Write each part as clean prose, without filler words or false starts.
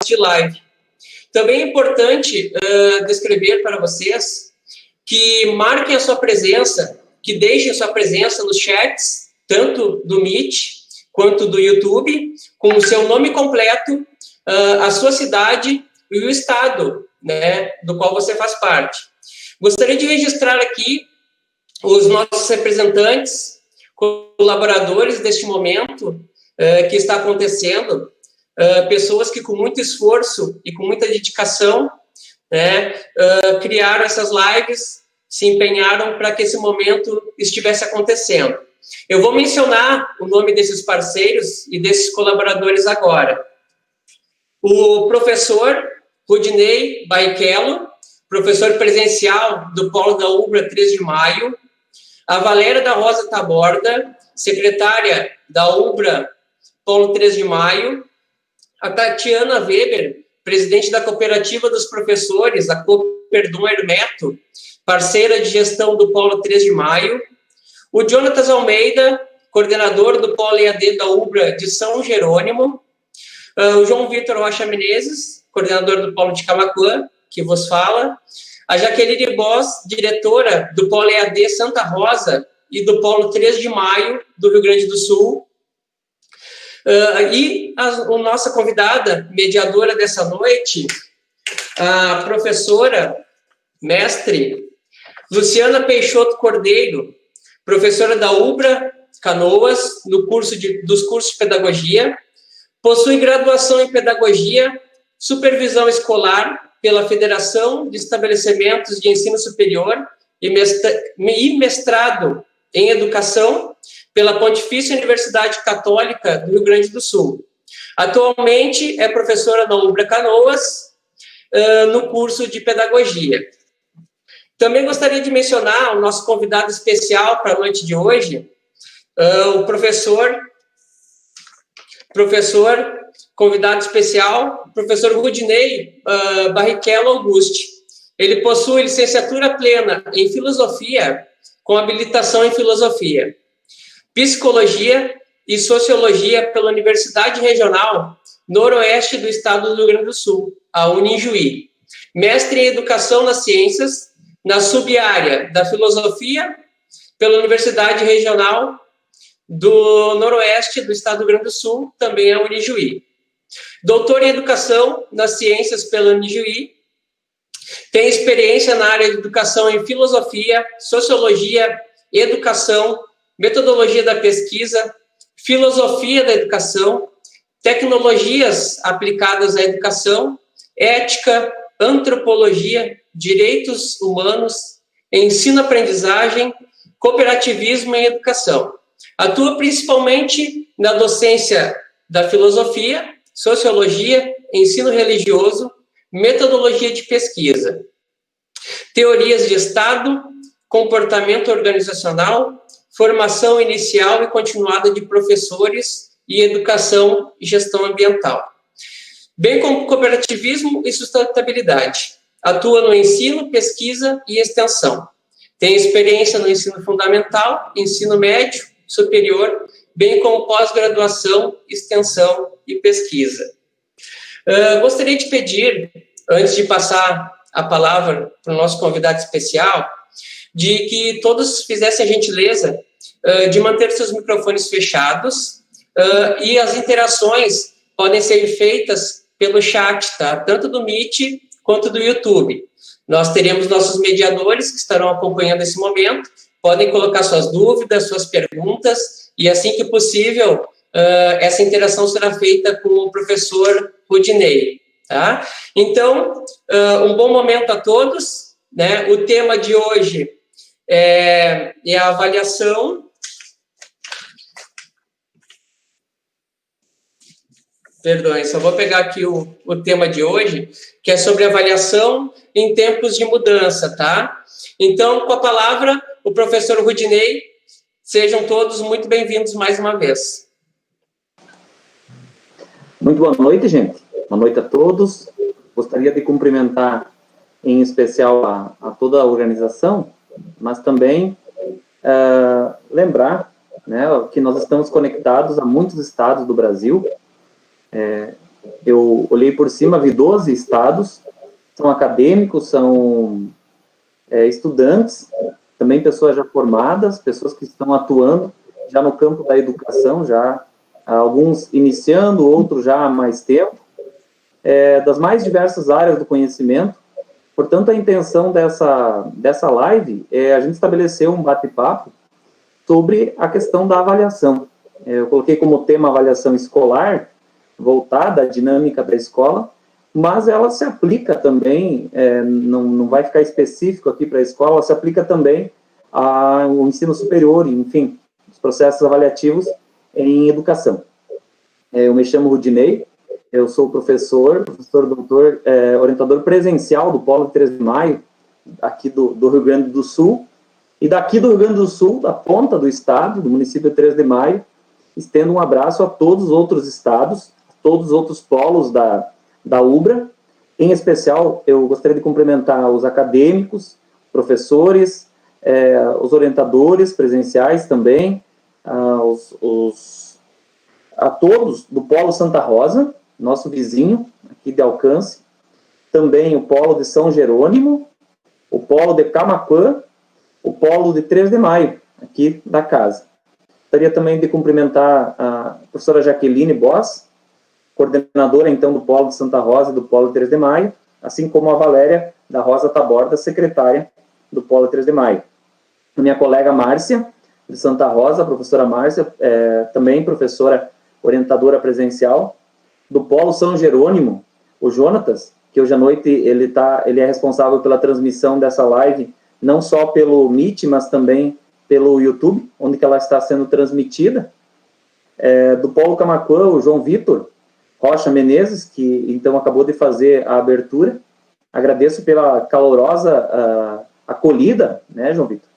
de live. Também é importante descrever para vocês que marquem a sua presença, que deixem a sua presença nos chats, tanto do Meet quanto do YouTube, com o seu nome completo, a sua cidade e o estado, né, do qual você faz parte. Gostaria de registrar aqui os nossos representantes, colaboradores deste momento que está acontecendo, pessoas que com muito esforço e com muita dedicação, né, criaram essas lives, se empenharam para que esse momento estivesse acontecendo. Eu vou mencionar o nome desses parceiros e desses colaboradores agora. O professor Rudinei Barrichello, professor presencial do Polo da UBRA 3 de Maio, a Valéria da Rosa Taborda, secretária da UBRA Polo 3 de Maio, a Tatiana Weber, presidente da Cooperativa dos Professores, a Cooperdom Hermeto, parceira de gestão do Polo 3 de Maio, o Jonatas Almeida, coordenador do Polo EAD da UBRA de São Jerônimo, o João Vitor Rocha Menezes, coordenador do Polo de Camaquã, que vos fala, a Jaqueline Boss, diretora do Polo EAD Santa Rosa e do Polo 3 de Maio do Rio Grande do Sul, e a nossa convidada, mediadora dessa noite, a professora, mestre, Luciana Peixoto Cordeiro, professora da UBRA Canoas, dos cursos de pedagogia, possui graduação em pedagogia, supervisão escolar pela Federação de Estabelecimentos de Ensino Superior e mestrado em educação pela Pontifícia Universidade Católica do Rio Grande do Sul. Atualmente é professora na UBRA Canoas, no curso de pedagogia. Também gostaria de mencionar o nosso convidado especial para a noite de hoje, o professor convidado especial, professor Rudinei Barrichello Auguste. Ele possui licenciatura plena em filosofia, com habilitação em filosofia, psicologia e sociologia pela Universidade Regional Noroeste do Estado do Rio Grande do Sul, a Unijuí. Mestre em Educação nas Ciências, na subárea da Filosofia pela Universidade Regional do Noroeste do Estado do Rio Grande do Sul, também a Unijuí. Doutor em Educação nas Ciências pela Unijuí, tem experiência na área de educação em filosofia, sociologia, educação, metodologia da pesquisa, filosofia da educação, tecnologias aplicadas à educação, ética, antropologia, direitos humanos, ensino-aprendizagem, cooperativismo em educação. Atua principalmente na docência da filosofia, sociologia, ensino religioso, metodologia de pesquisa, teorias de Estado, comportamento organizacional, formação inicial e continuada de professores e educação e gestão ambiental, bem como cooperativismo e sustentabilidade. Atua no ensino, pesquisa e extensão. Tem experiência no ensino fundamental, ensino médio, superior, bem como pós-graduação, extensão e pesquisa. Gostaria de pedir, antes de passar a palavra para o nosso convidado especial, de que todos fizessem a gentileza de manter seus microfones fechados e as interações podem ser feitas pelo chat, tá? Tanto do Meet quanto do YouTube. Nós teremos nossos mediadores que estarão acompanhando esse momento, podem colocar suas dúvidas, suas perguntas, e assim que possível, essa interação será feita com o professor Rudinei, tá? Então, um bom momento a todos, né? O tema de hoje é a avaliação. Perdão, só vou pegar aqui o tema de hoje, que é sobre avaliação em tempos de mudança, tá? Então, com a palavra, o professor Rudinei, sejam todos muito bem-vindos mais uma vez. Muito boa noite, gente. Boa noite a todos. Gostaria de cumprimentar, em especial, a toda a organização, mas também lembrar, né, que nós estamos conectados a muitos estados do Brasil, eu olhei por cima, vi 12 estados, são acadêmicos, são estudantes, também pessoas já formadas, pessoas que estão atuando já no campo da educação, já alguns iniciando, outros já há mais tempo, das mais diversas áreas do conhecimento. Portanto, a intenção dessa live é a gente estabelecer um bate-papo sobre a questão da avaliação. Eu coloquei como tema avaliação escolar, voltada à dinâmica da escola, mas ela se aplica também, não vai ficar específico aqui para a escola, ela se aplica também ao ensino superior, enfim, os processos avaliativos em educação. Eu me chamo Rudinei, eu sou professor doutor, orientador presencial do Polo 3 de Maio, aqui do Rio Grande do Sul, e daqui do Rio Grande do Sul, da ponta do estado, do município 3 de Maio, estendo um abraço a todos os outros estados, todos os outros polos da UBRA. Em especial, eu gostaria de cumprimentar os acadêmicos, professores, os orientadores presenciais também, a todos do Polo Santa Rosa, nosso vizinho, aqui de alcance, também o Polo de São Jerônimo, o Polo de Camaquã, o Polo de 3 de Maio, aqui da casa. Gostaria também de cumprimentar a professora Jaqueline Boss, coordenadora, então, do Polo de Santa Rosa e do Polo 3 de Maio, assim como a Valéria da Rosa Taborda, secretária do Polo 3 de Maio. A minha colega Márcia, de Santa Rosa, a professora Márcia, também professora orientadora presencial, do Polo São Jerônimo, o Jonatas, que hoje à noite ele é responsável pela transmissão dessa live, não só pelo Meet, mas também pelo YouTube, onde que ela está sendo transmitida. Do Polo Camaquã, o João Vitor Rocha Menezes, que então acabou de fazer a abertura. Agradeço pela calorosa acolhida, né, João Vitor?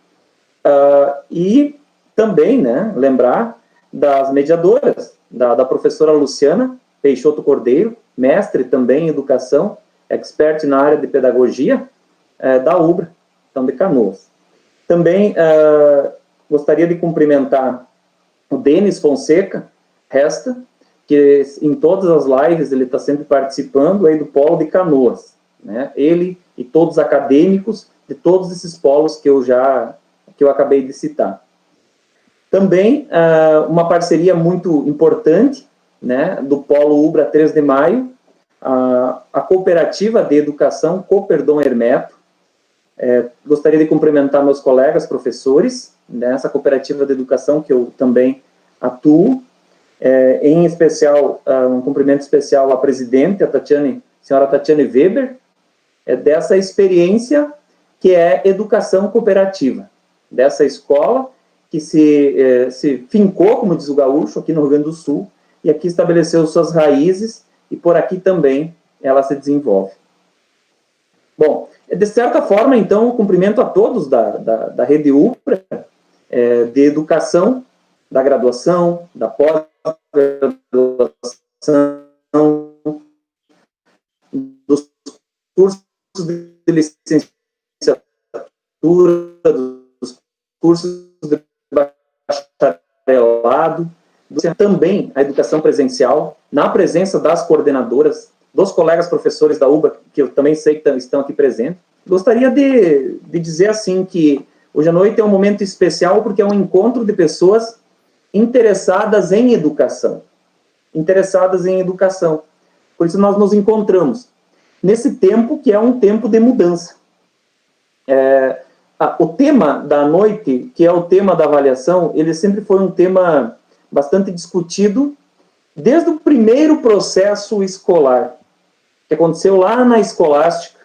E também, né, lembrar das mediadoras, da professora Luciana Peixoto Cordeiro, mestre também em educação, expert na área de pedagogia, da UBRA, então de Canoas. Também gostaria de cumprimentar o Denis Fonseca Resta, que em todas as lives ele está sempre participando aí do Polo de Canoas, né? Ele e todos os acadêmicos de todos esses polos que eu acabei de citar. Também uma parceria muito importante, né, do Polo UBRA 3 de Maio, a Cooperativa de Educação Coperdon Hermeto. Gostaria de cumprimentar meus colegas professores nessa cooperativa de educação que eu também atuo, em especial, um cumprimento especial à presidente, a senhora Tatiane Weber, dessa experiência que é educação cooperativa, dessa escola que se fincou, como diz o gaúcho, aqui no Rio Grande do Sul, e aqui estabeleceu suas raízes, e por aqui também ela se desenvolve. Bom, de certa forma, então, o cumprimento a todos da rede UBRA, de educação, da graduação, da pós-graduação, dos cursos de licenciatura, dos cursos de bacharelado, também a educação presencial, na presença das coordenadoras, dos colegas professores da UBRA, que eu também sei que estão aqui presentes. Gostaria de dizer assim que hoje à noite é um momento especial porque é um encontro de pessoas interessadas em educação. Por isso nós nos encontramos nesse tempo que é um tempo de mudança. O tema da noite, que é o tema da avaliação, ele sempre foi um tema bastante discutido desde o primeiro processo escolar, que aconteceu lá na escolástica,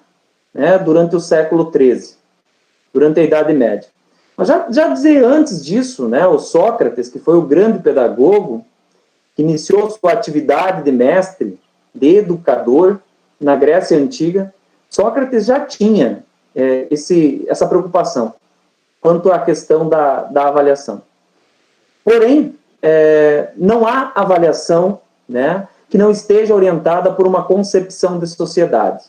né, durante o século XIII, durante a Idade Média. Mas já dizer antes disso, né, o Sócrates, que foi o grande pedagogo, que iniciou sua atividade de mestre, de educador, na Grécia Antiga, Sócrates já tinha essa preocupação quanto à questão da avaliação. Porém, não há avaliação, né, que não esteja orientada por uma concepção de sociedade.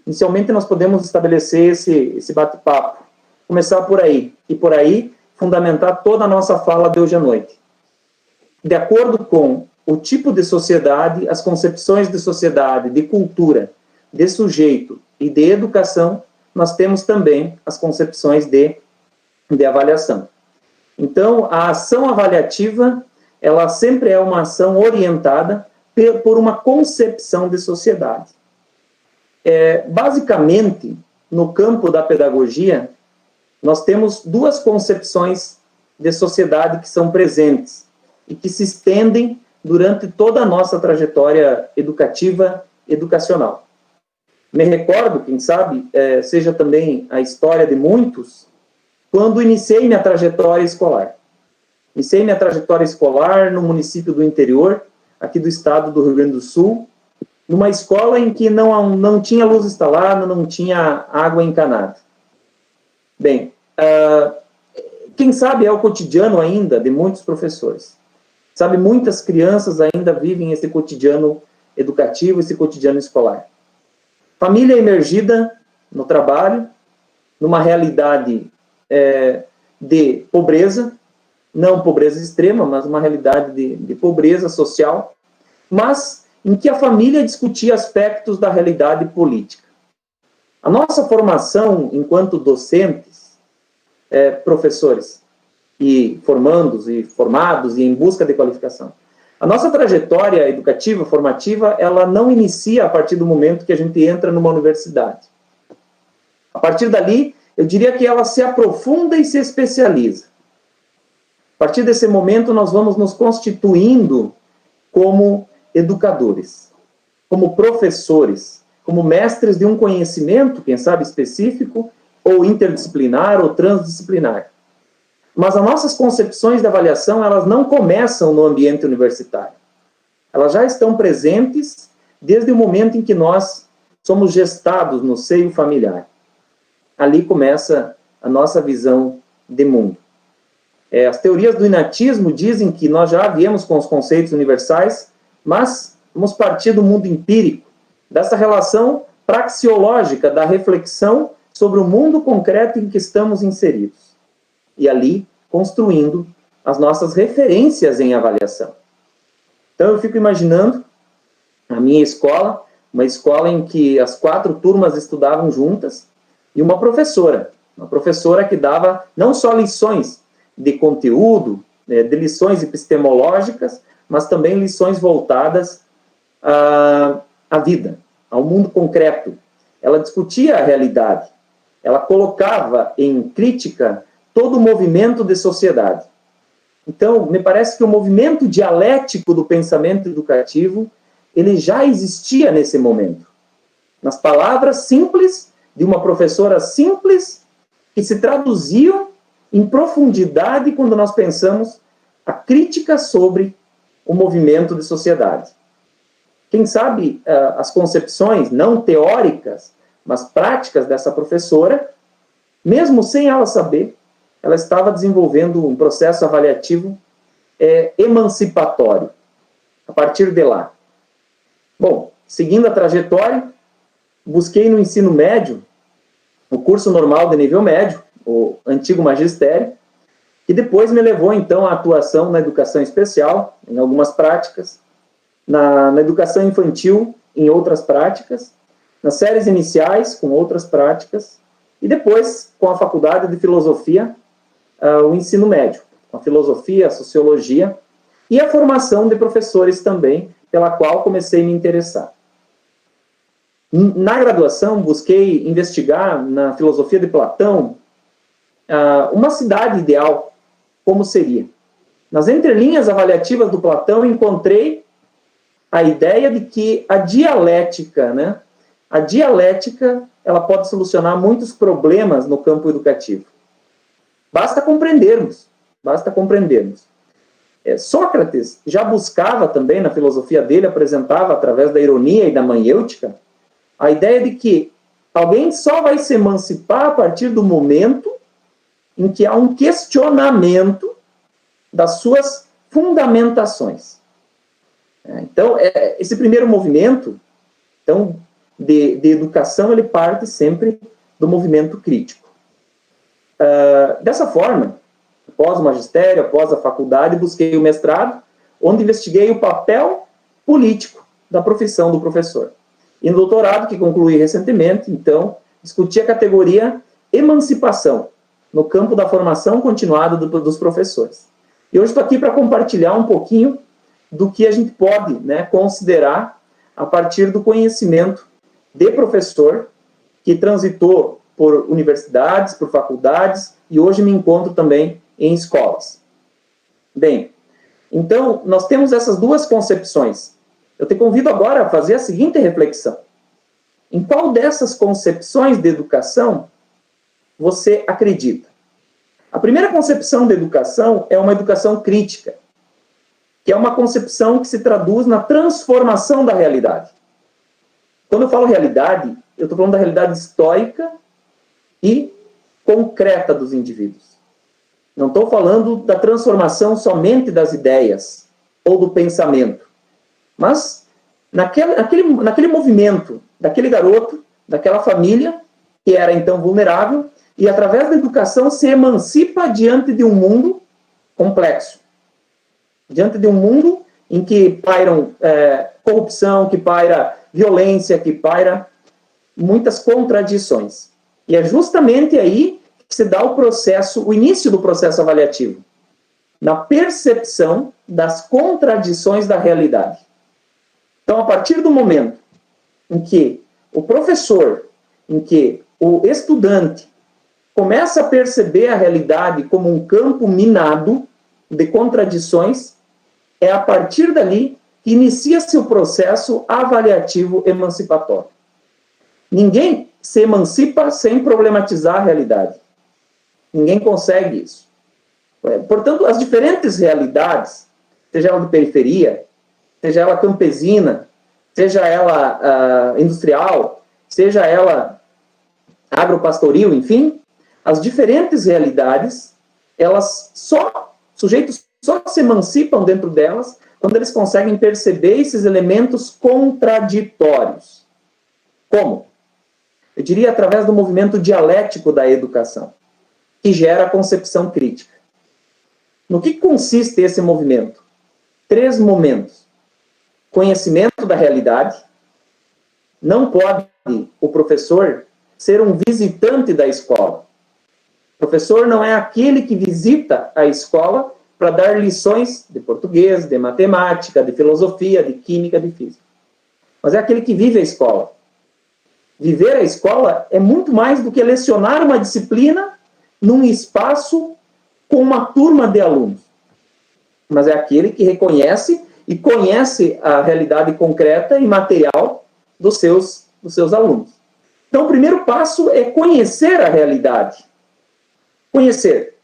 Inicialmente, nós podemos estabelecer esse bate-papo, começar por aí, e por aí fundamentar toda a nossa fala de hoje à noite. De acordo com o tipo de sociedade, as concepções de sociedade, de cultura, de sujeito e de educação, nós temos também as concepções de avaliação. Então, a ação avaliativa, ela sempre é uma ação orientada por uma concepção de sociedade. Basicamente, no campo da pedagogia, nós temos duas concepções de sociedade que são presentes e que se estendem durante toda a nossa trajetória educativa, educacional. Me recordo, quem sabe, seja também a história de muitos, quando iniciei minha trajetória escolar. Iniciei minha trajetória escolar no município do interior, aqui do estado do Rio Grande do Sul, numa escola em que não tinha luz instalada, não tinha água encanada. Bem, quem sabe é o cotidiano ainda de muitos professores. Sabe, muitas crianças ainda vivem esse cotidiano educativo, esse cotidiano escolar. Família emergida no trabalho, numa realidade de pobreza, não pobreza extrema, mas uma realidade de pobreza social, mas em que a família discutia aspectos da realidade política. A nossa formação enquanto docentes, professores, e formandos e formados e em busca de qualificação, a nossa trajetória educativa, formativa, ela não inicia a partir do momento que a gente entra numa universidade. A partir dali, eu diria que ela se aprofunda e se especializa. A partir desse momento, nós vamos nos constituindo como educadores, como professores, como mestres de um conhecimento, quem sabe específico, ou interdisciplinar, ou transdisciplinar. Mas as nossas concepções de avaliação, elas não começam no ambiente universitário. Elas já estão presentes desde o momento em que nós somos gestados no seio familiar. Ali começa a nossa visão de mundo. As teorias do inatismo dizem que nós já viemos com os conceitos universais, mas vamos partir do mundo empírico, dessa relação praxeológica da reflexão sobre o mundo concreto em que estamos inseridos. E ali, construindo as nossas referências em avaliação. Então, eu fico imaginando a minha escola, uma escola em que as 4 turmas estudavam juntas, e uma professora que dava não só lições de conteúdo, de lições epistemológicas, mas também lições voltadas à vida, ao mundo concreto. Ela discutia a realidade, ela colocava em crítica todo o movimento de sociedade. Então, me parece que o movimento dialético do pensamento educativo, ele já existia nesse momento. Nas palavras simples de uma professora simples, que se traduziam em profundidade quando nós pensamos a crítica sobre o movimento de sociedade. Quem sabe as concepções, não teóricas, mas práticas dessa professora, mesmo sem ela saber, ela estava desenvolvendo um processo avaliativo emancipatório, a partir de lá. Bom, seguindo a trajetória, busquei no ensino médio, o curso normal de nível médio, o antigo magistério, que depois me levou, então, à atuação na educação especial, em algumas práticas, na educação infantil, em outras práticas, nas séries iniciais, com outras práticas, e depois, com a faculdade de filosofia, o ensino médio, com a filosofia, a sociologia, e a formação de professores também, pela qual comecei a me interessar. Na graduação, busquei investigar, na filosofia de Platão, uma cidade ideal, como seria. Nas entrelinhas avaliativas do Platão, encontrei a ideia de que a dialética, ela pode solucionar muitos problemas no campo educativo. Basta compreendermos. Sócrates já buscava também, na filosofia dele, apresentava, através da ironia e da maiêutica, a ideia de que alguém só vai se emancipar a partir do momento em que há um questionamento das suas fundamentações. Então, esse primeiro movimento de educação, ele parte sempre do movimento crítico. Dessa forma, após o magistério, após a faculdade, busquei o mestrado, onde investiguei o papel político da profissão do professor. E no doutorado, que concluí recentemente, então, discuti a categoria emancipação, no campo da formação continuada dos professores. E hoje estou aqui para compartilhar um pouquinho do que a gente pode, né, considerar a partir do conhecimento de professor que transitou por universidades, por faculdades, e hoje me encontro também em escolas. Bem, então, nós temos essas duas concepções. Eu te convido agora a fazer a seguinte reflexão. Em qual dessas concepções de educação você acredita? A primeira concepção de educação é uma educação crítica, que é uma concepção que se traduz na transformação da realidade. Quando eu falo realidade, eu estou falando da realidade histórica e concreta dos indivíduos. Não estou falando da transformação somente das ideias ou do pensamento, mas naquele movimento daquele garoto, daquela família que era então vulnerável e através da educação se emancipa diante de um mundo complexo, diante de um mundo em que pairam corrupção, que paira violência, que paira muitas contradições. E é justamente aí que se dá o início do processo avaliativo, na percepção das contradições da realidade. Então, a partir do momento em que o professor, em que o estudante começa a perceber a realidade como um campo minado de contradições, é a partir dali que inicia-se o processo avaliativo emancipatório. Ninguém se emancipa sem problematizar a realidade. Ninguém consegue isso. Portanto, as diferentes realidades, seja ela de periferia, seja ela campesina, seja ela industrial, seja ela agropastoril, enfim, as diferentes realidades, sujeitos só se emancipam dentro delas quando eles conseguem perceber esses elementos contraditórios. Como? Eu diria através do movimento dialético da educação, que gera a concepção crítica. No que consiste esse movimento? 3 momentos. Conhecimento da realidade. Não pode o professor ser um visitante da escola. O professor não é aquele que visita a escola para dar lições de português, de matemática, de filosofia, de química, de física. Mas é aquele que vive a escola. Viver a escola é muito mais do que lecionar uma disciplina num espaço com uma turma de alunos. Mas é aquele que reconhece e conhece a realidade concreta e material dos seus alunos. Então, o primeiro passo é conhecer a realidade. Conhecer.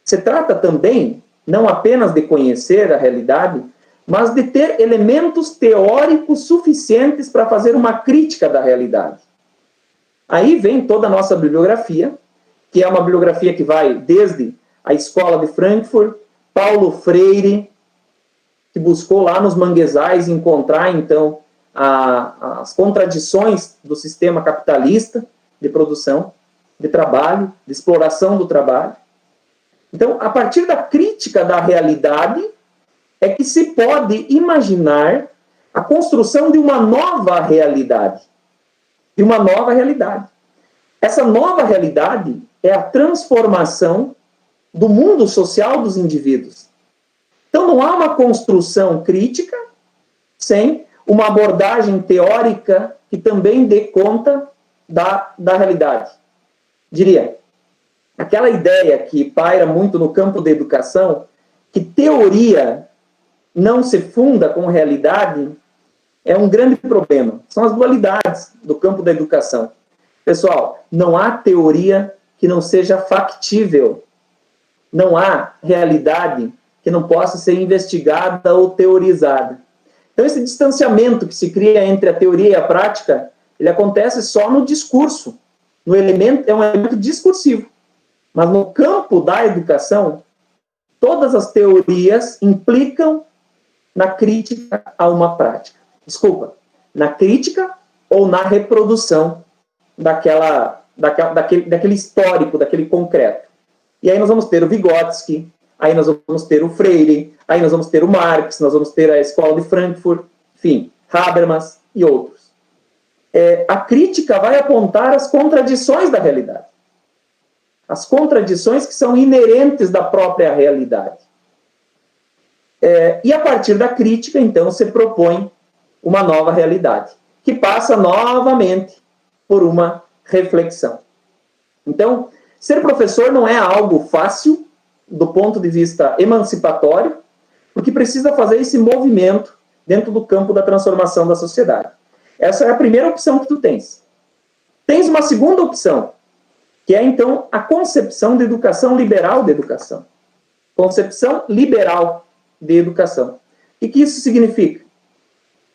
Se trata também, não apenas de conhecer a realidade, mas de ter elementos teóricos suficientes para fazer uma crítica da realidade. Aí vem toda a nossa bibliografia, que é uma bibliografia que vai desde a Escola de Frankfurt, Paulo Freire, que buscou lá nos manguezais encontrar, então, as contradições do sistema capitalista de produção, de trabalho, de exploração do trabalho. Então, a partir da crítica da realidade, é que se pode imaginar a construção de uma nova realidade. De uma nova realidade. Essa nova realidade é a transformação do mundo social dos indivíduos. Então, não há uma construção crítica sem uma abordagem teórica que também dê conta da realidade. Diria, aquela ideia que paira muito no campo da educação, que teoria não se funda com realidade, é um grande problema. São as dualidades do campo da educação. Pessoal, não há teoria que não seja factível. Não há realidade que não possa ser investigada ou teorizada. Então, esse distanciamento que se cria entre a teoria e a prática, ele acontece só no discurso. É um elemento discursivo. Mas no campo da educação, todas as teorias implicam na crítica a uma prática. Desculpa, na crítica ou na reprodução daquele histórico, daquele concreto. E aí nós vamos ter o Vygotsky, aí nós vamos ter o Freire, aí nós vamos ter o Marx, nós vamos ter a Escola de Frankfurt, enfim, Habermas e outros. A crítica vai apontar as contradições da realidade. As contradições que são inerentes da própria realidade. E a partir da crítica, então, se propõe uma nova realidade, que passa novamente por uma reflexão. Então, ser professor não é algo fácil, do ponto de vista emancipatório, porque precisa fazer esse movimento dentro do campo da transformação da sociedade. Essa é a primeira opção que tu tens. Tens uma segunda opção, que é, então, a concepção de educação liberal de educação. Concepção liberal de educação. O que isso significa?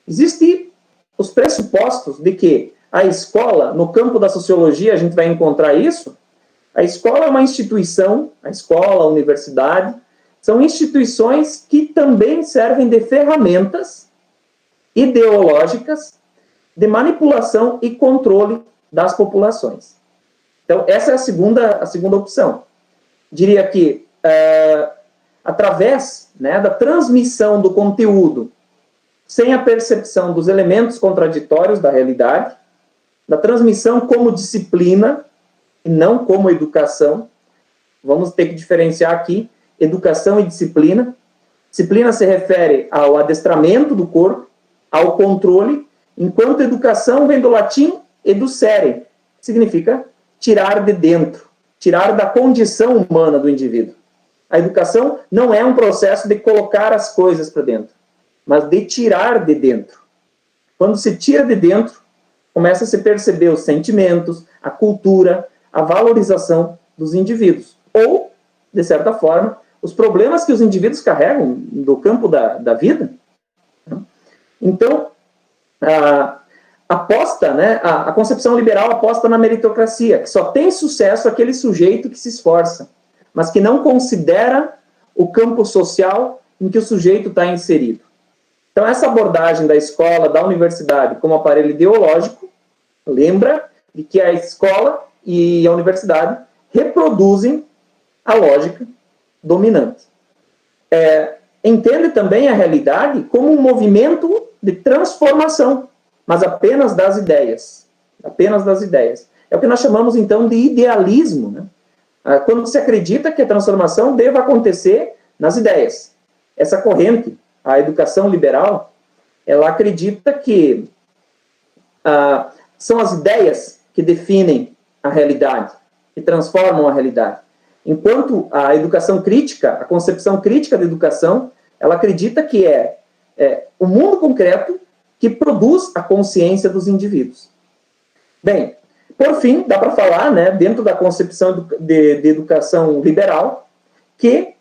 Existem os pressupostos de que a escola, no campo da sociologia, a gente vai encontrar isso. A escola é uma instituição, a escola, a universidade, são instituições que também servem de ferramentas ideológicas de manipulação e controle das populações. Então, essa é a segunda opção. Diria que, através, né, da transmissão do conteúdo, sem a percepção dos elementos contraditórios da realidade, da transmissão como disciplina, e não como educação, vamos ter que diferenciar aqui educação e disciplina. Disciplina se refere ao adestramento do corpo, ao controle, enquanto educação vem do latim educere, que significa tirar de dentro, tirar da condição humana do indivíduo. A educação não é um processo de colocar as coisas para dentro, mas de tirar de dentro. Quando se tira de dentro, começa a se perceber os sentimentos, a cultura, a valorização dos indivíduos. Ou, de certa forma, os problemas que os indivíduos carregam do campo da vida. Então, a concepção liberal aposta na meritocracia, que só tem sucesso aquele sujeito que se esforça, mas que não considera o campo social em que o sujeito está inserido. Então, essa abordagem da escola, da universidade, como aparelho ideológico, lembra de que a escola e a universidade reproduzem a lógica dominante. Entende também a realidade como um movimento de transformação, mas apenas das ideias. Apenas das ideias. É o que nós chamamos, então, de idealismo, né? Quando se acredita que a transformação deva acontecer nas ideias. Essa corrente, a educação liberal, ela acredita que são as ideias que definem a realidade, que transformam a realidade. Enquanto a educação crítica, a concepção crítica da educação, ela acredita que é o mundo concreto que produz a consciência dos indivíduos. Bem, por fim, dá para falar, né, dentro da concepção de educação liberal, que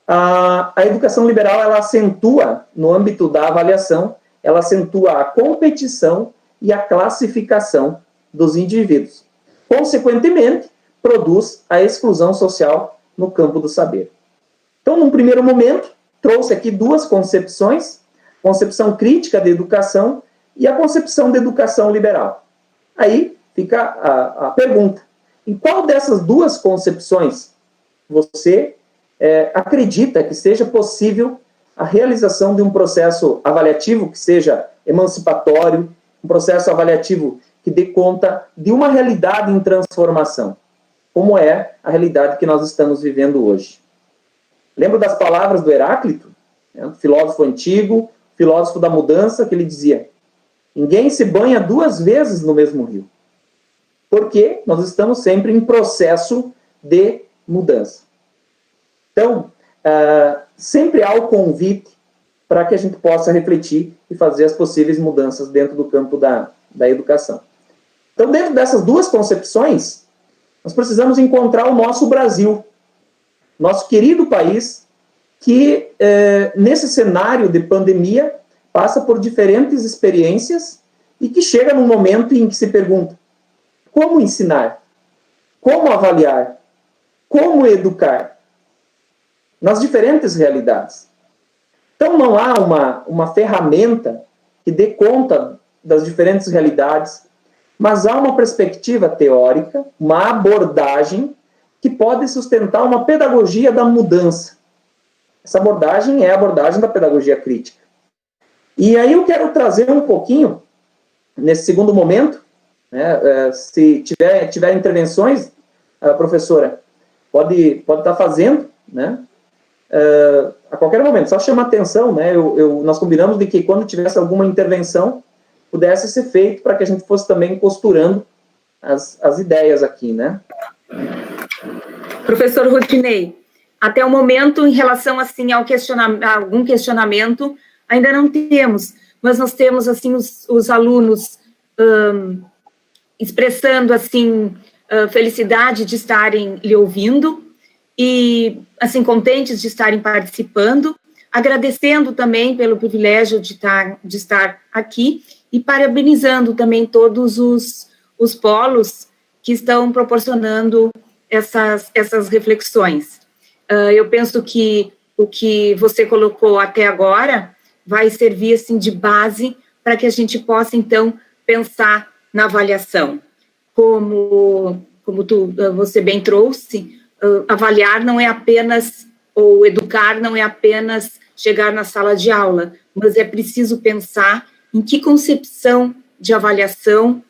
a educação liberal, ela acentua, no âmbito da avaliação, ela acentua a competição e a classificação dos indivíduos. Consequentemente, produz a exclusão social no campo do saber. Então, num primeiro momento, trouxe aqui duas concepções, concepção crítica de educação e a concepção de educação liberal. Aí fica a pergunta: em qual dessas duas concepções você acredita que seja possível a realização de um processo avaliativo que seja emancipatório, um processo avaliativo que dê conta de uma realidade em transformação, como é a realidade que nós estamos vivendo hoje? Lembra das palavras do Heráclito, um filósofo antigo, filósofo da mudança, que ele dizia: ninguém se banha duas vezes no mesmo rio, porque nós estamos sempre em processo de mudança. Então, sempre há o convite para que a gente possa refletir e fazer as possíveis mudanças dentro do campo da educação. Então, dentro dessas duas concepções, nós precisamos encontrar o nosso Brasil, nosso querido país, que nesse cenário de pandemia passa por diferentes experiências e que chega num momento em que se pergunta: como ensinar? Como avaliar? Como educar? Nas diferentes realidades. Então, não há uma ferramenta que dê conta das diferentes realidades, mas há uma perspectiva teórica, uma abordagem que pode sustentar uma pedagogia da mudança, essa abordagem é a abordagem da pedagogia crítica. E aí eu quero trazer um pouquinho, nesse segundo momento, né, se tiver intervenções, a professora pode estar fazendo, né, a qualquer momento, só chamar atenção, né, nós combinamos de que quando tivesse alguma intervenção, pudesse ser feito para que a gente fosse também costurando as ideias aqui, né. Professor Rodinei, até o momento, em relação, assim, a algum questionamento, ainda não temos, mas nós temos, assim, os alunos expressando, assim, felicidade de estarem lhe ouvindo e, assim, contentes de estarem participando, agradecendo também pelo privilégio de estar aqui e parabenizando também todos os polos que estão proporcionando essas reflexões. Eu penso que o que você colocou até agora vai servir, assim, de base para que a gente possa, então, pensar na avaliação. Como você bem trouxe, avaliar não é apenas, ou educar não é apenas chegar na sala de aula, mas é preciso pensar em que concepção de avaliação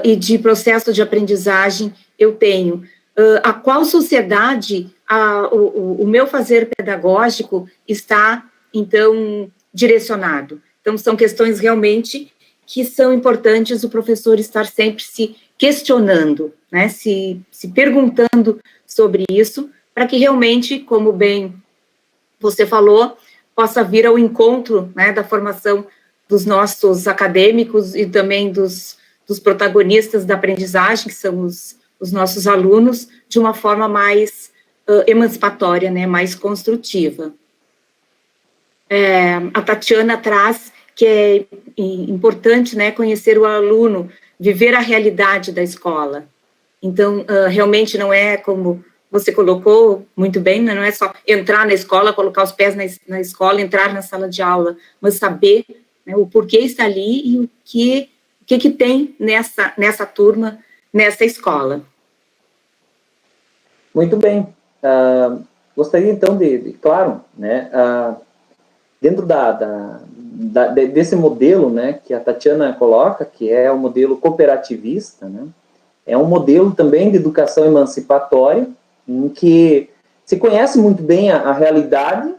e de processo de aprendizagem eu tenho. A qual sociedade o meu fazer pedagógico está, então, direcionado. Então, são questões realmente que são importantes o professor estar sempre se questionando, né, se perguntando sobre isso, para que realmente, como bem você falou, possa vir ao encontro, né, da formação dos nossos acadêmicos e também dos protagonistas da aprendizagem, que são os nossos alunos, de uma forma mais emancipatória, né, mais construtiva. A Tatiana traz que é importante, né, conhecer o aluno, viver a realidade da escola. Então, realmente não é como você colocou muito bem, não é só entrar na escola, colocar os pés na escola, entrar na sala de aula, mas saber, né, o porquê está ali e o que tem nessa turma, nessa escola. Muito bem. Gostaria, então, claro, né, dentro desse modelo, né, que a Tatiana coloca, que é o modelo cooperativista, né, é um modelo também de educação emancipatória, em que se conhece muito bem a realidade,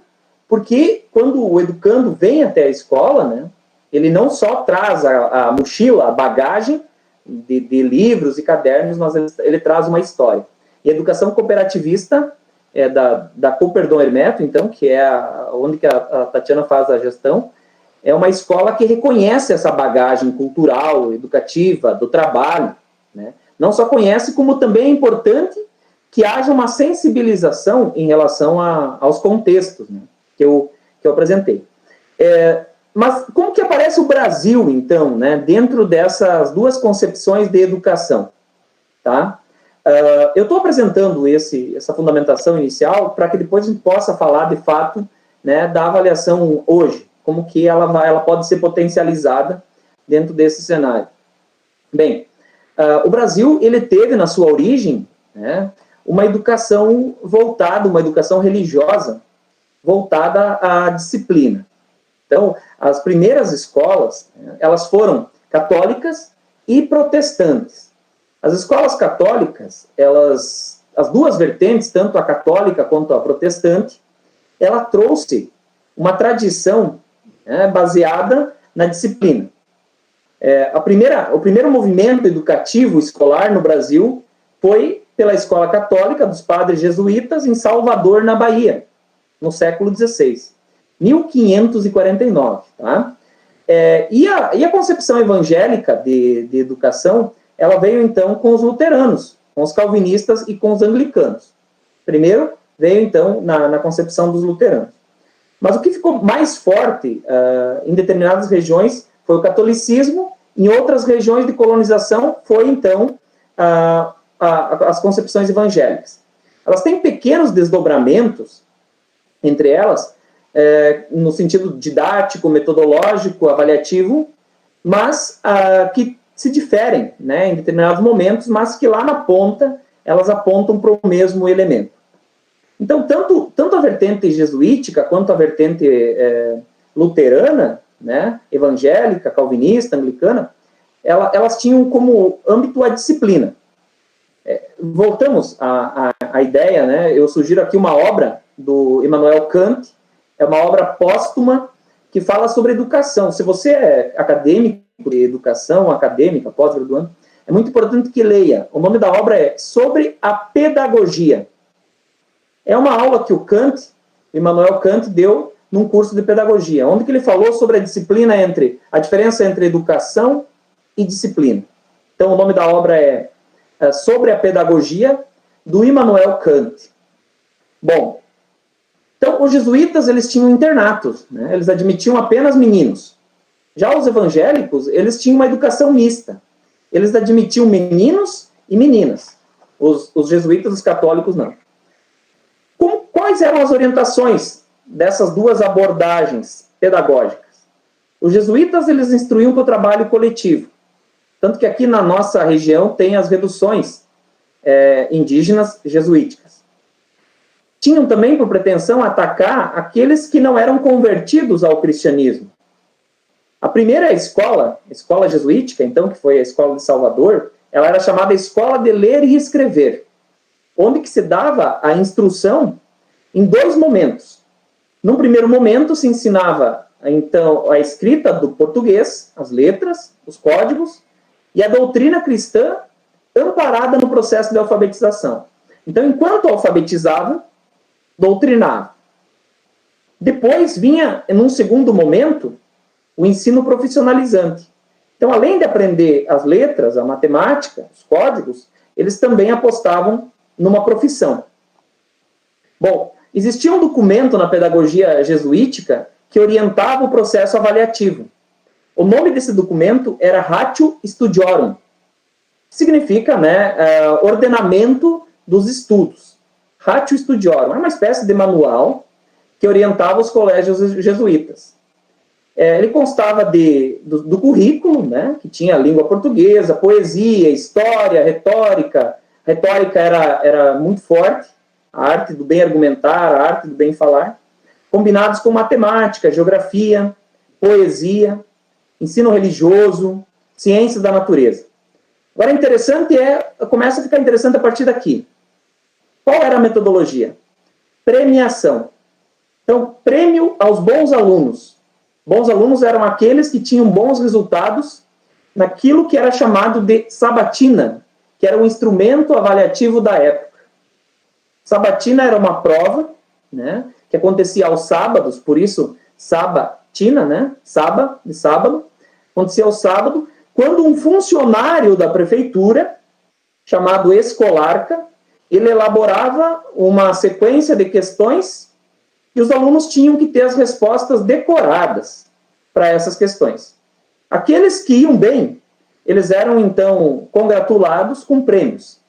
porque quando o educando vem até a escola, né, ele não só traz a mochila, a bagagem de livros e cadernos, mas ele traz uma história. E a educação cooperativista é da Cooper Dom Hermeto, então, que é onde que a Tatiana faz a gestão, é uma escola que reconhece essa bagagem cultural, educativa, do trabalho, né? Não só conhece, como também é importante que haja uma sensibilização em relação aos contextos, né, que eu apresentei. Mas como que aparece o Brasil, então, né, dentro dessas duas concepções de educação? Tá? Eu estou apresentando essa fundamentação inicial para que depois a gente possa falar, de fato, né, da avaliação hoje, como que ela pode ser potencializada dentro desse cenário. Bem, o Brasil, ele teve na sua origem, né, uma educação voltada, uma educação religiosa, voltada à disciplina. Então, as primeiras escolas, elas foram católicas e protestantes. As escolas católicas, as duas vertentes, tanto a católica quanto a protestante, ela trouxe uma tradição, né, baseada na disciplina. O primeiro movimento educativo escolar no Brasil foi pela escola católica dos padres jesuítas em Salvador, na Bahia, no século XVI, 1549. Tá? E a concepção evangélica de educação, ela veio, então, com os luteranos, com os calvinistas e com os anglicanos. Primeiro, veio, então, na concepção dos luteranos. Mas o que ficou mais forte em determinadas regiões foi o catolicismo, em outras regiões de colonização foi, então, as concepções evangélicas. Elas têm pequenos desdobramentos entre elas, no sentido didático, metodológico, avaliativo, mas que se diferem, né, em determinados momentos, mas que lá na ponta elas apontam para o mesmo elemento. Então, tanto a a vertente jesuítica quanto a vertente luterana, né, evangélica, calvinista, anglicana, elas tinham como âmbito a disciplina. Voltamos à ideia, né, eu sugiro aqui uma obra do Immanuel Kant, é uma obra póstuma que fala sobre educação. Se você é acadêmico de educação, acadêmica, pós-graduando, é muito importante que leia. O nome da obra é Sobre a Pedagogia. É uma aula que o Immanuel Kant, deu num curso de pedagogia, onde que ele falou sobre a diferença entre educação e disciplina. Então, o nome da obra é Sobre a Pedagogia, do Immanuel Kant. Bom, então, os jesuítas, eles tinham internatos, né? Eles admitiam apenas meninos. Já os evangélicos, eles tinham uma educação mista. Eles admitiam meninos e meninas. Os jesuítas, os católicos, não. Quais eram as orientações dessas duas abordagens pedagógicas? Os jesuítas, eles instruíam para o trabalho coletivo. Tanto que aqui na nossa região tem as reduções indígenas jesuíticas. Tinham também por pretensão atacar aqueles que não eram convertidos ao cristianismo. A primeira escola jesuítica, então, que foi a escola de Salvador, ela era chamada Escola de Ler e Escrever, onde que se dava a instrução em dois momentos. Num primeiro momento, se ensinava, então, a escrita do português, as letras, os códigos, e a doutrina cristã amparada no processo de alfabetização. Então, enquanto alfabetizava, doutrinava. Depois vinha, num segundo momento, o ensino profissionalizante. Então, além de aprender as letras, a matemática, os códigos, eles também apostavam numa profissão. Bom, existia um documento na pedagogia jesuítica que orientava o processo avaliativo. O nome desse documento era Ratio Studiorum, que significa, né, ordenamento dos estudos. Ratio Studiorum é uma espécie de manual que orientava os colégios jesuítas. Ele constava do currículo, né, que tinha língua portuguesa, poesia, história, retórica. A retórica era muito forte, a arte do bem argumentar, a arte do bem falar, combinados com matemática, geografia, poesia, ensino religioso, ciências da natureza. Agora, começa a ficar interessante a partir daqui. Qual era a metodologia? Premiação. Então, prêmio aos bons alunos. Bons alunos eram aqueles que tinham bons resultados naquilo que era chamado de sabatina, que era um instrumento avaliativo da época. Sabatina era uma prova, né, que acontecia aos sábados, por isso sabatina, né, de sábado, acontecia ao sábado, quando um funcionário da prefeitura, chamado escolarca, ele elaborava uma sequência de questões e os alunos tinham que ter as respostas decoradas para essas questões. Aqueles que iam bem, eles eram, então, congratulados com prêmios.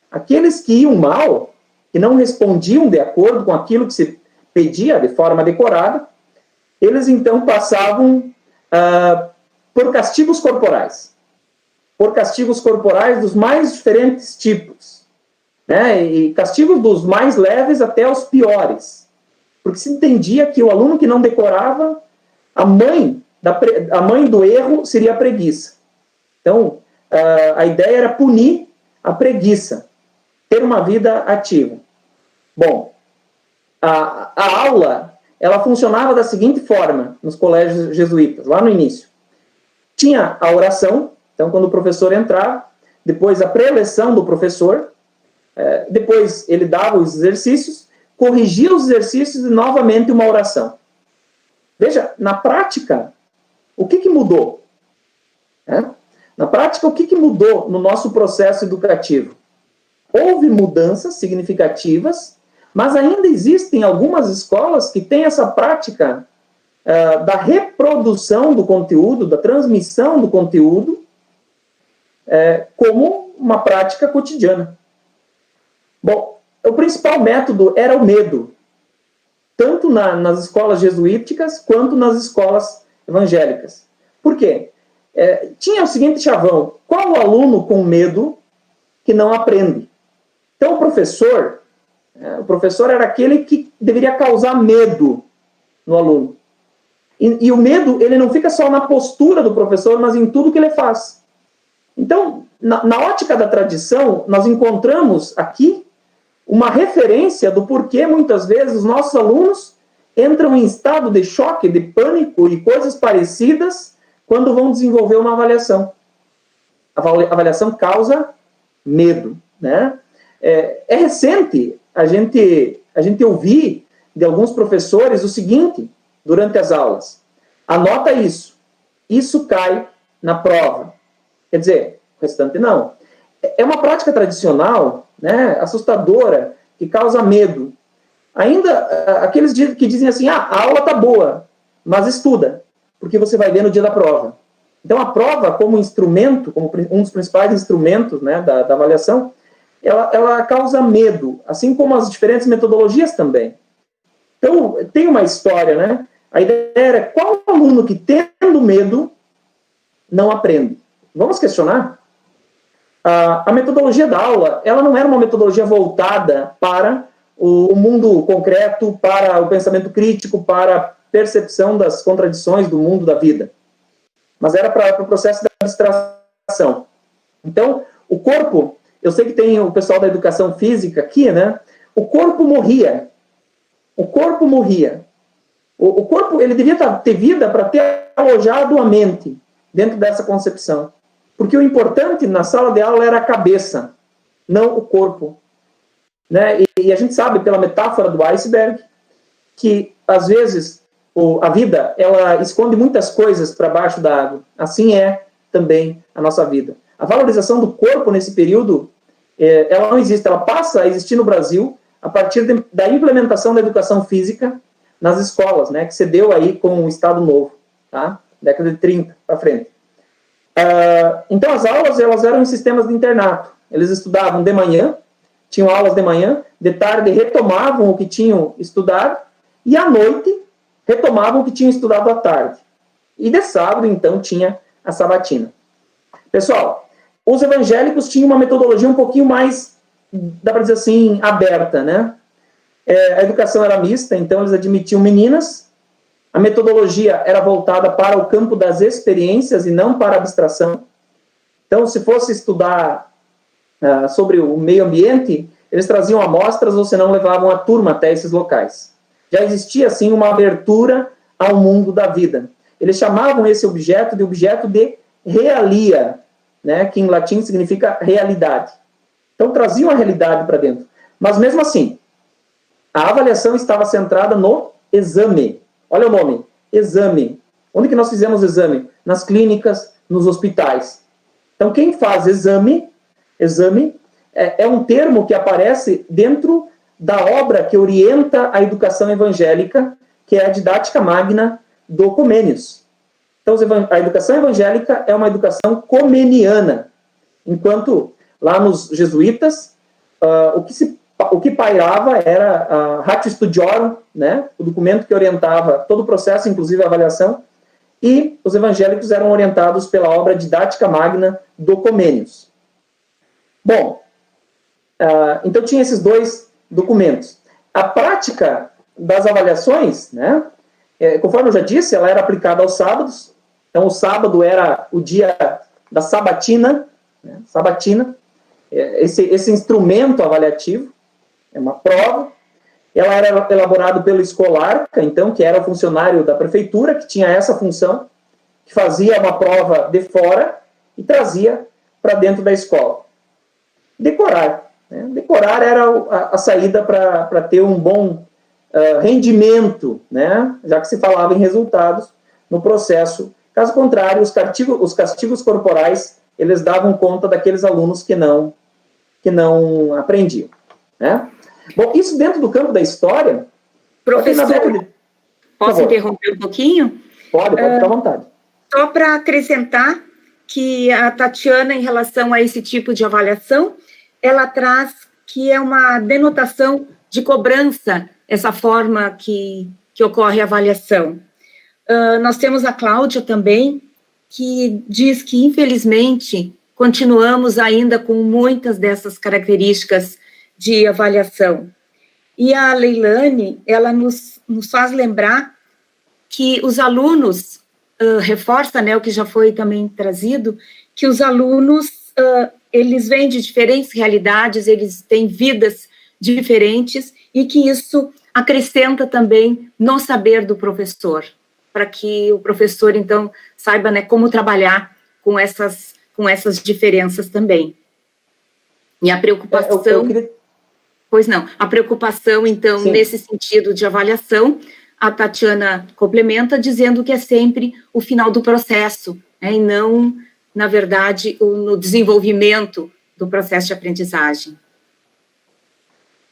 Aqueles que iam mal, que não respondiam de acordo com aquilo que se pedia de forma decorada, eles, então, passavam por castigos corporais. Por castigos corporais dos mais diferentes tipos. Né? E castigos dos mais leves até os piores. Porque se entendia que o aluno que não decorava, a mãe do erro seria a preguiça. Então, a ideia era punir a preguiça, ter uma vida ativa. Bom, a aula, ela funcionava da seguinte forma, nos colégios jesuítas, lá no início. Tinha a oração, então quando o professor entrava, depois a preleção do professor, depois ele dava os exercícios, corrigia os exercícios e novamente uma oração. Veja, na prática, o que mudou? Na prática, o que mudou no nosso processo educativo? Houve mudanças significativas, mas ainda existem algumas escolas que têm essa prática da reprodução do conteúdo, da transmissão do conteúdo, como uma prática cotidiana. Bom, o principal método era o medo, tanto nas escolas jesuíticas quanto nas escolas evangélicas. Por quê? Tinha o seguinte chavão: qual o aluno com medo que não aprende? Então, o professor, O professor era aquele que deveria causar medo no aluno. E o medo, ele não fica só na postura do professor, mas em tudo que ele faz. Então, na ótica da tradição, nós encontramos aqui uma referência do porquê, muitas vezes, os nossos alunos entram em estado de choque, de pânico e coisas parecidas quando vão desenvolver uma avaliação. A avaliação causa medo, né? É recente a gente ouvir de alguns professores o seguinte, durante as aulas: anota isso cai na prova. Quer dizer, o restante não. É uma prática tradicional, né, assustadora, que causa medo. Ainda aqueles que dizem assim, a aula tá boa, mas estuda, porque você vai ver no dia da prova. Então, a prova, como instrumento, como um dos principais instrumentos, né, da avaliação, ela causa medo, assim como as diferentes metodologias também. Então, tem uma história, né? A ideia era qual aluno que, tendo medo, não aprende. Vamos questionar? A metodologia da aula, ela não era uma metodologia voltada para o mundo concreto, para o pensamento crítico, para a percepção das contradições do mundo da vida. Mas era para o processo da abstração. Então, o corpo, eu sei que tem o pessoal da educação física aqui, né? O corpo morria. O corpo morria. O corpo, ele devia ter vida para ter alojado a mente dentro dessa concepção. Porque o importante na sala de aula era a cabeça, não o corpo. Né? E a gente sabe, pela metáfora do iceberg, que, às vezes, a vida, ela esconde muitas coisas para baixo da água. Assim é também a nossa vida. A valorização do corpo nesse período, ela não existe. Ela passa a existir no Brasil a partir da implementação da educação física nas escolas, né, que se deu aí com o Estado Novo, tá? Década de 30 para frente. Então, as aulas, elas eram em sistemas de internato. Eles estudavam de manhã, tinham aulas de manhã, de tarde retomavam o que tinham estudado, e à noite retomavam o que tinham estudado à tarde. E de sábado, então, tinha a sabatina. Pessoal, os evangélicos tinham uma metodologia um pouquinho mais, dá para dizer assim, aberta, né? A educação era mista, então eles admitiam meninas. A metodologia era voltada para o campo das experiências e não para a abstração. Então, se fosse estudar sobre o meio ambiente, eles traziam amostras ou senão levavam a turma até esses locais. Já existia, assim, uma abertura ao mundo da vida. Eles chamavam esse objeto de realia, né, que em latim significa realidade. Então, traziam a realidade para dentro. Mas, mesmo assim, a avaliação estava centrada no exame. Olha o nome, exame. Onde que nós fizemos exame? Nas clínicas, nos hospitais. Então, quem faz exame é um termo que aparece dentro da obra que orienta a educação evangélica, que é a Didática Magna do Comênios. Então, a educação evangélica é uma educação comeniana, enquanto lá nos jesuítas, o que pairava era a Ratio Studiorum, né, o documento que orientava todo o processo, inclusive a avaliação, e os evangélicos eram orientados pela obra Didática Magna do Comênios. Bom, então tinha esses dois documentos. A prática das avaliações, né, conforme eu já disse, ela era aplicada aos sábados. Então, o sábado era o dia da sabatina, né, esse instrumento avaliativo, é uma prova. Ela era elaborada pelo escolarca, então, que era o funcionário da prefeitura, que tinha essa função, que fazia uma prova de fora e trazia para dentro da escola. Decorar. Né? Decorar era a saída para ter um bom rendimento, né? Já que se falava em resultados no processo. Caso contrário, os castigos corporais, eles davam conta daqueles alunos que não aprendiam. Né? Bom, isso dentro do campo da história... Professor, posso interromper um pouquinho? Pode ficar à vontade. Só para acrescentar que a Tatiana, em relação a esse tipo de avaliação, ela traz que é uma denotação de cobrança, essa forma que ocorre a avaliação. Nós temos a Cláudia também, que diz que, infelizmente, continuamos ainda com muitas dessas características de avaliação. E a Leilane, ela nos faz lembrar que os alunos, reforça, né, o que já foi também trazido, que os alunos, eles vêm de diferentes realidades, eles têm vidas diferentes, e que isso acrescenta também no saber do professor, para que o professor, então, saiba, né, como trabalhar com essas diferenças também. E a preocupação... eu queria... Pois não, a preocupação, então, Sim. Nesse sentido de avaliação, a Tatiana complementa dizendo que é sempre o final do processo, né, e não, na verdade, no desenvolvimento do processo de aprendizagem.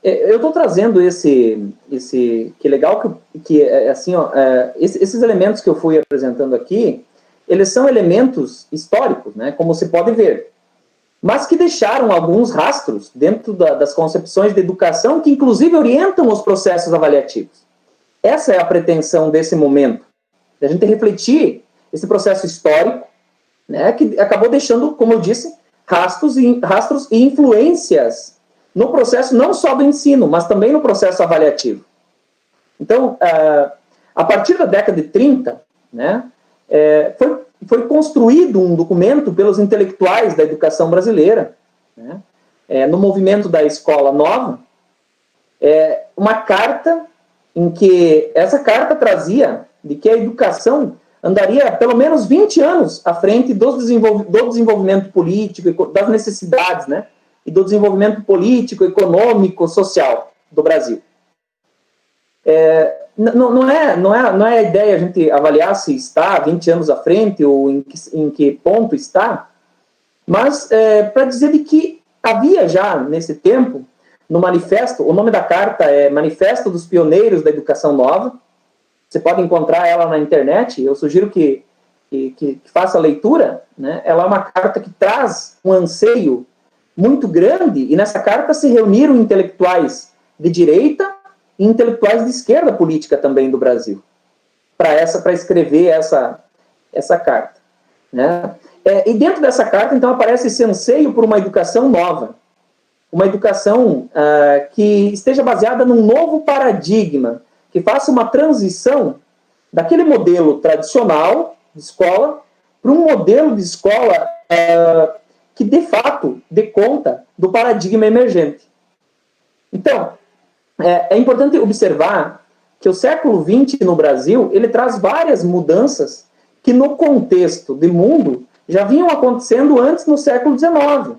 Eu estou trazendo que legal que assim, ó, esses elementos que eu fui apresentando aqui, eles são elementos históricos, né, como se pode ver, mas que deixaram alguns rastros dentro das concepções de educação que, inclusive, orientam os processos avaliativos. Essa é a pretensão desse momento, de a gente refletir esse processo histórico, né, que acabou deixando, como eu disse, rastros e influências no processo não só do ensino, mas também no processo avaliativo. Então, a partir da década de 30, né, foi construído um documento pelos intelectuais da educação brasileira, né, no movimento da Escola Nova, uma carta em que essa carta trazia de que a educação andaria pelo menos 20 anos à frente do desenvolvimento político, das necessidades, né, e do desenvolvimento político, econômico, social do Brasil. Não é a ideia a gente avaliar se está 20 anos à frente ou em que ponto está, mas para dizer de que havia já, nesse tempo, no manifesto, o nome da carta é Manifesto dos Pioneiros da Educação Nova, você pode encontrar ela na internet, eu sugiro que faça a leitura, né? Ela é uma carta que traz um anseio muito grande, e nessa carta se reuniram intelectuais de direita e intelectuais de esquerda política também do Brasil, para escrever essa carta, né? E dentro dessa carta, então, aparece esse anseio por uma educação nova, uma educação que esteja baseada num novo paradigma, que faça uma transição daquele modelo tradicional de escola para um modelo de escola que, de fato, dê conta do paradigma emergente. Então, é importante observar que o século XX no Brasil, ele traz várias mudanças que, no contexto de mundo, já vinham acontecendo antes no século XIX.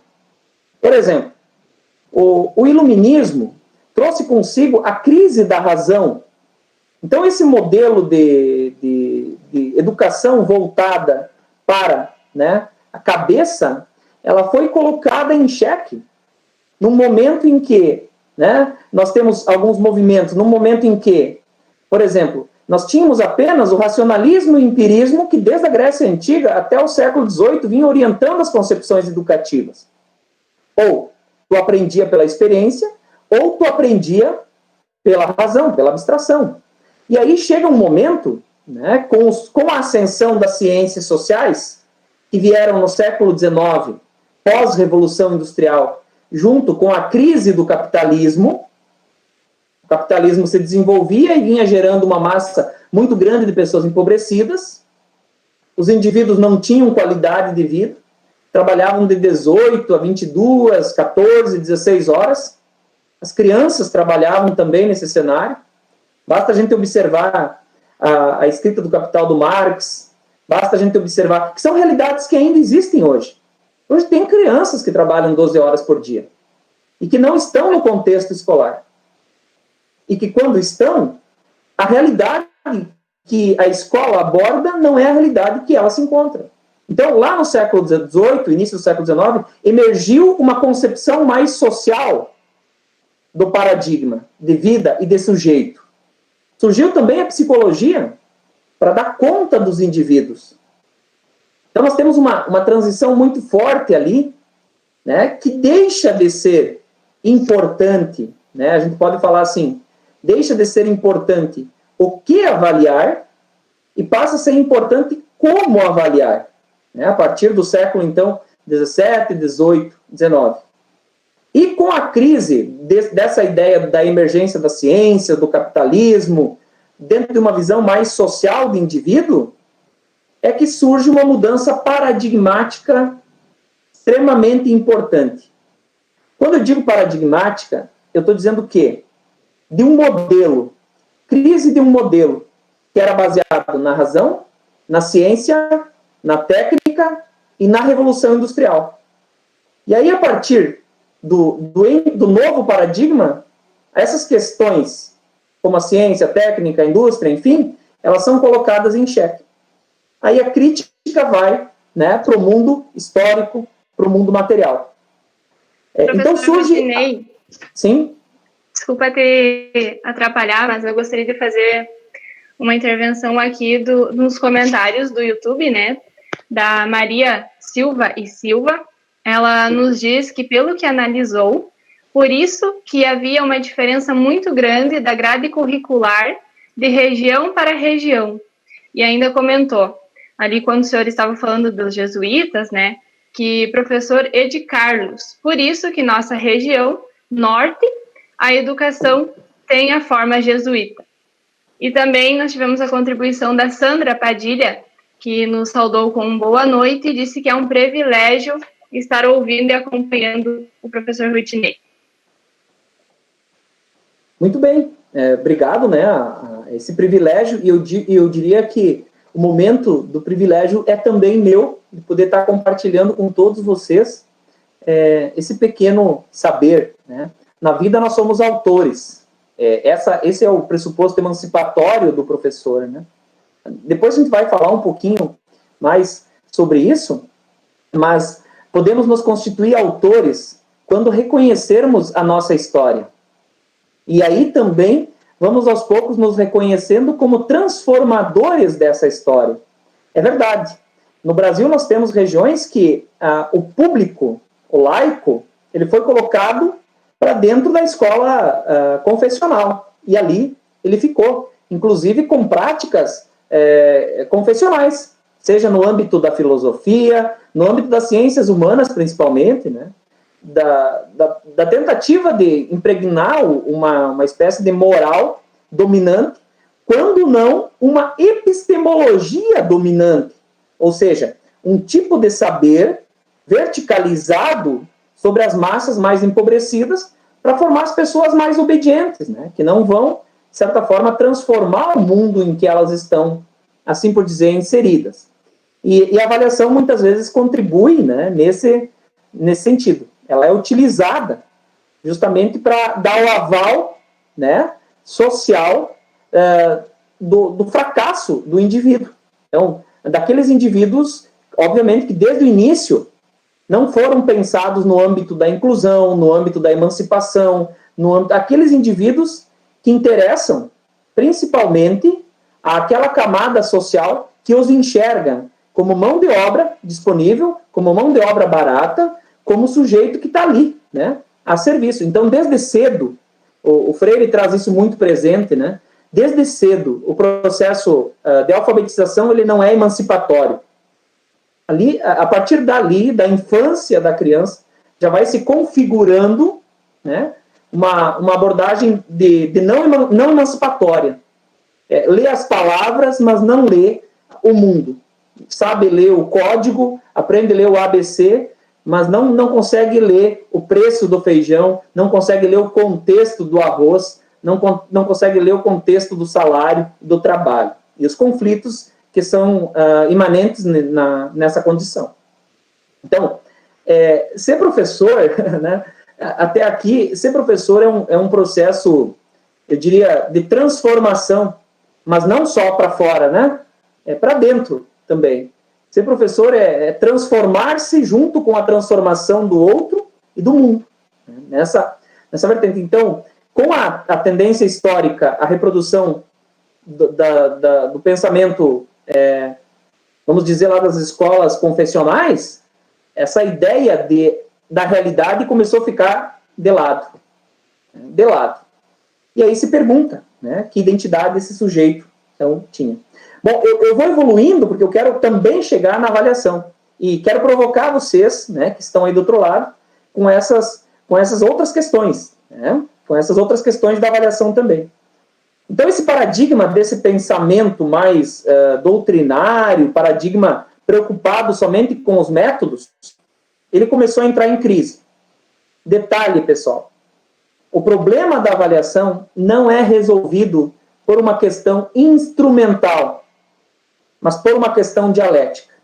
Por exemplo, o iluminismo trouxe consigo a crise da razão. Então, esse modelo de educação voltada para, né, a cabeça, ela foi colocada em xeque num momento em que, né, nós temos alguns movimentos, num momento em que, por exemplo, nós tínhamos apenas o racionalismo e o empirismo que, desde a Grécia Antiga até o século XVIII, vinha orientando as concepções educativas. Ou tu aprendia pela experiência, ou tu aprendia pela razão, pela abstração. E aí chega um momento, né, com a ascensão das ciências sociais, que vieram no século XIX, pós-revolução industrial, junto com a crise do capitalismo. O capitalismo se desenvolvia e vinha gerando uma massa muito grande de pessoas empobrecidas. Os indivíduos não tinham qualidade de vida, trabalhavam de 18 a 22, 14, 16 horas. As crianças trabalhavam também nesse cenário. Basta a gente observar a escrita do Capital do Marx, basta a gente observar que são realidades que ainda existem hoje. Hoje tem crianças que trabalham 12 horas por dia e que não estão no contexto escolar. E que, quando estão, a realidade que a escola aborda não é a realidade que ela se encontra. Então, lá no século XVIII, início do século XIX, emergiu uma concepção mais social do paradigma de vida e de sujeito. Surgiu também a psicologia para dar conta dos indivíduos. Então, nós temos uma transição muito forte ali, né, que deixa de ser importante, né, a gente pode falar assim, deixa de ser importante o que avaliar e passa a ser importante como avaliar, né, a partir do século, então, 17, 18, 19. E com a crise dessa ideia da emergência da ciência, do capitalismo, dentro de uma visão mais social do indivíduo, é que surge uma mudança paradigmática extremamente importante. Quando eu digo paradigmática, eu estou dizendo que de um modelo, crise de um modelo que era baseado na razão, na ciência, na técnica e na Revolução Industrial. E aí, a partir do novo paradigma, essas questões, como a ciência, a técnica, a indústria, enfim, elas são colocadas em xeque. Aí a crítica vai, né, para o mundo histórico, para o mundo material. Então surge... Rodinei, sim? desculpa te atrapalhar, mas eu gostaria de fazer uma intervenção aqui nos comentários do YouTube, né, da Maria Silva e Silva. Ela nos diz que, pelo que analisou, por isso que havia uma diferença muito grande da grade curricular de região para região. E ainda comentou, ali quando o senhor estava falando dos jesuítas, né, que professor Ed Carlos, por isso que nossa região norte, a educação tem a forma jesuíta. E também nós tivemos a contribuição da Sandra Padilha, que nos saudou com boa noite e disse que é um privilégio estar ouvindo e acompanhando o professor Rodinei. Muito bem, obrigado, né, a esse privilégio, e eu diria que o momento do privilégio é também meu, de poder estar compartilhando com todos vocês esse pequeno saber, né. Na vida nós somos autores, esse é o pressuposto emancipatório do professor, né. Depois a gente vai falar um pouquinho mais sobre isso, mas podemos nos constituir autores quando reconhecermos a nossa história. E aí também vamos aos poucos nos reconhecendo como transformadores dessa história. É verdade. No Brasil nós temos regiões que o público, o laico, ele foi colocado para dentro da escola confessional. E ali ele ficou, inclusive com práticas confessionais, seja no âmbito da filosofia, no âmbito das ciências humanas, principalmente, né? Da tentativa de impregnar uma espécie de moral dominante, quando não uma epistemologia dominante, ou seja, um tipo de saber verticalizado sobre as massas mais empobrecidas para formar as pessoas mais obedientes, né? Que não vão, de certa forma, transformar o mundo em que elas estão, assim por dizer, inseridas. E a avaliação, muitas vezes, contribui, né, nesse sentido. Ela é utilizada justamente para dar o aval, né, social do fracasso do indivíduo. Então, daqueles indivíduos, obviamente, que desde o início não foram pensados no âmbito da inclusão, no âmbito da emancipação, aqueles indivíduos que interessam principalmente àquela camada social que os enxerga como mão de obra disponível, como mão de obra barata, como sujeito que está ali, né, a serviço. Então, desde cedo, o Freire traz isso muito presente, né, desde cedo, o processo de alfabetização ele não é emancipatório. Ali, a partir dali, da infância da criança, já vai se configurando, né, uma abordagem de não emancipatória. Lê as palavras, mas não lê o mundo. Sabe ler o código, aprende a ler o ABC, mas não consegue ler o preço do feijão, não consegue ler o contexto do arroz, não consegue ler o contexto do salário, do trabalho. E os conflitos que são imanentes nessa condição. Então, ser professor, né, até aqui, ser professor é um processo, eu diria, de transformação, mas não só para fora, né? É para dentro também. Ser professor é transformar-se junto com a transformação do outro e do mundo. Nessa vertente. Então, com a tendência histórica, a reprodução do pensamento, vamos dizer lá das escolas confessionais, essa ideia da realidade começou a ficar de lado. E aí se pergunta, né, que identidade esse sujeito então tinha. Bom, eu vou evoluindo porque eu quero também chegar na avaliação. E quero provocar vocês, né, que estão aí do outro lado, com essas com essas outras questões, né? Com essas outras questões da avaliação também. Então, esse paradigma desse pensamento mais doutrinário, paradigma preocupado somente com os métodos, ele começou a entrar em crise. Detalhe, pessoal, o problema da avaliação não é resolvido por uma questão instrumental, mas por uma questão dialética.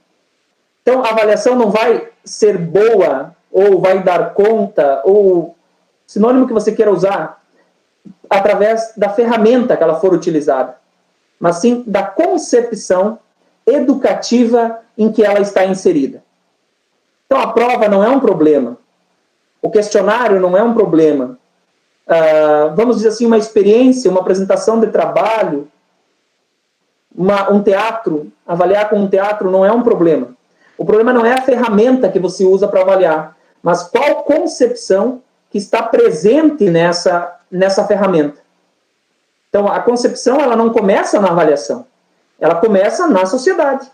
Então, a avaliação não vai ser boa, ou vai dar conta, ou sinônimo que você queira usar, através da ferramenta que ela for utilizada, mas sim da concepção educativa em que ela está inserida. Então, a prova não é um problema, o questionário não é um problema, vamos dizer assim, uma experiência, uma apresentação de trabalho, um teatro, avaliar com um teatro não é um problema. O problema não é a ferramenta que você usa para avaliar, mas qual concepção que está presente nessa ferramenta. Então, a concepção, ela não começa na avaliação, ela começa na sociedade.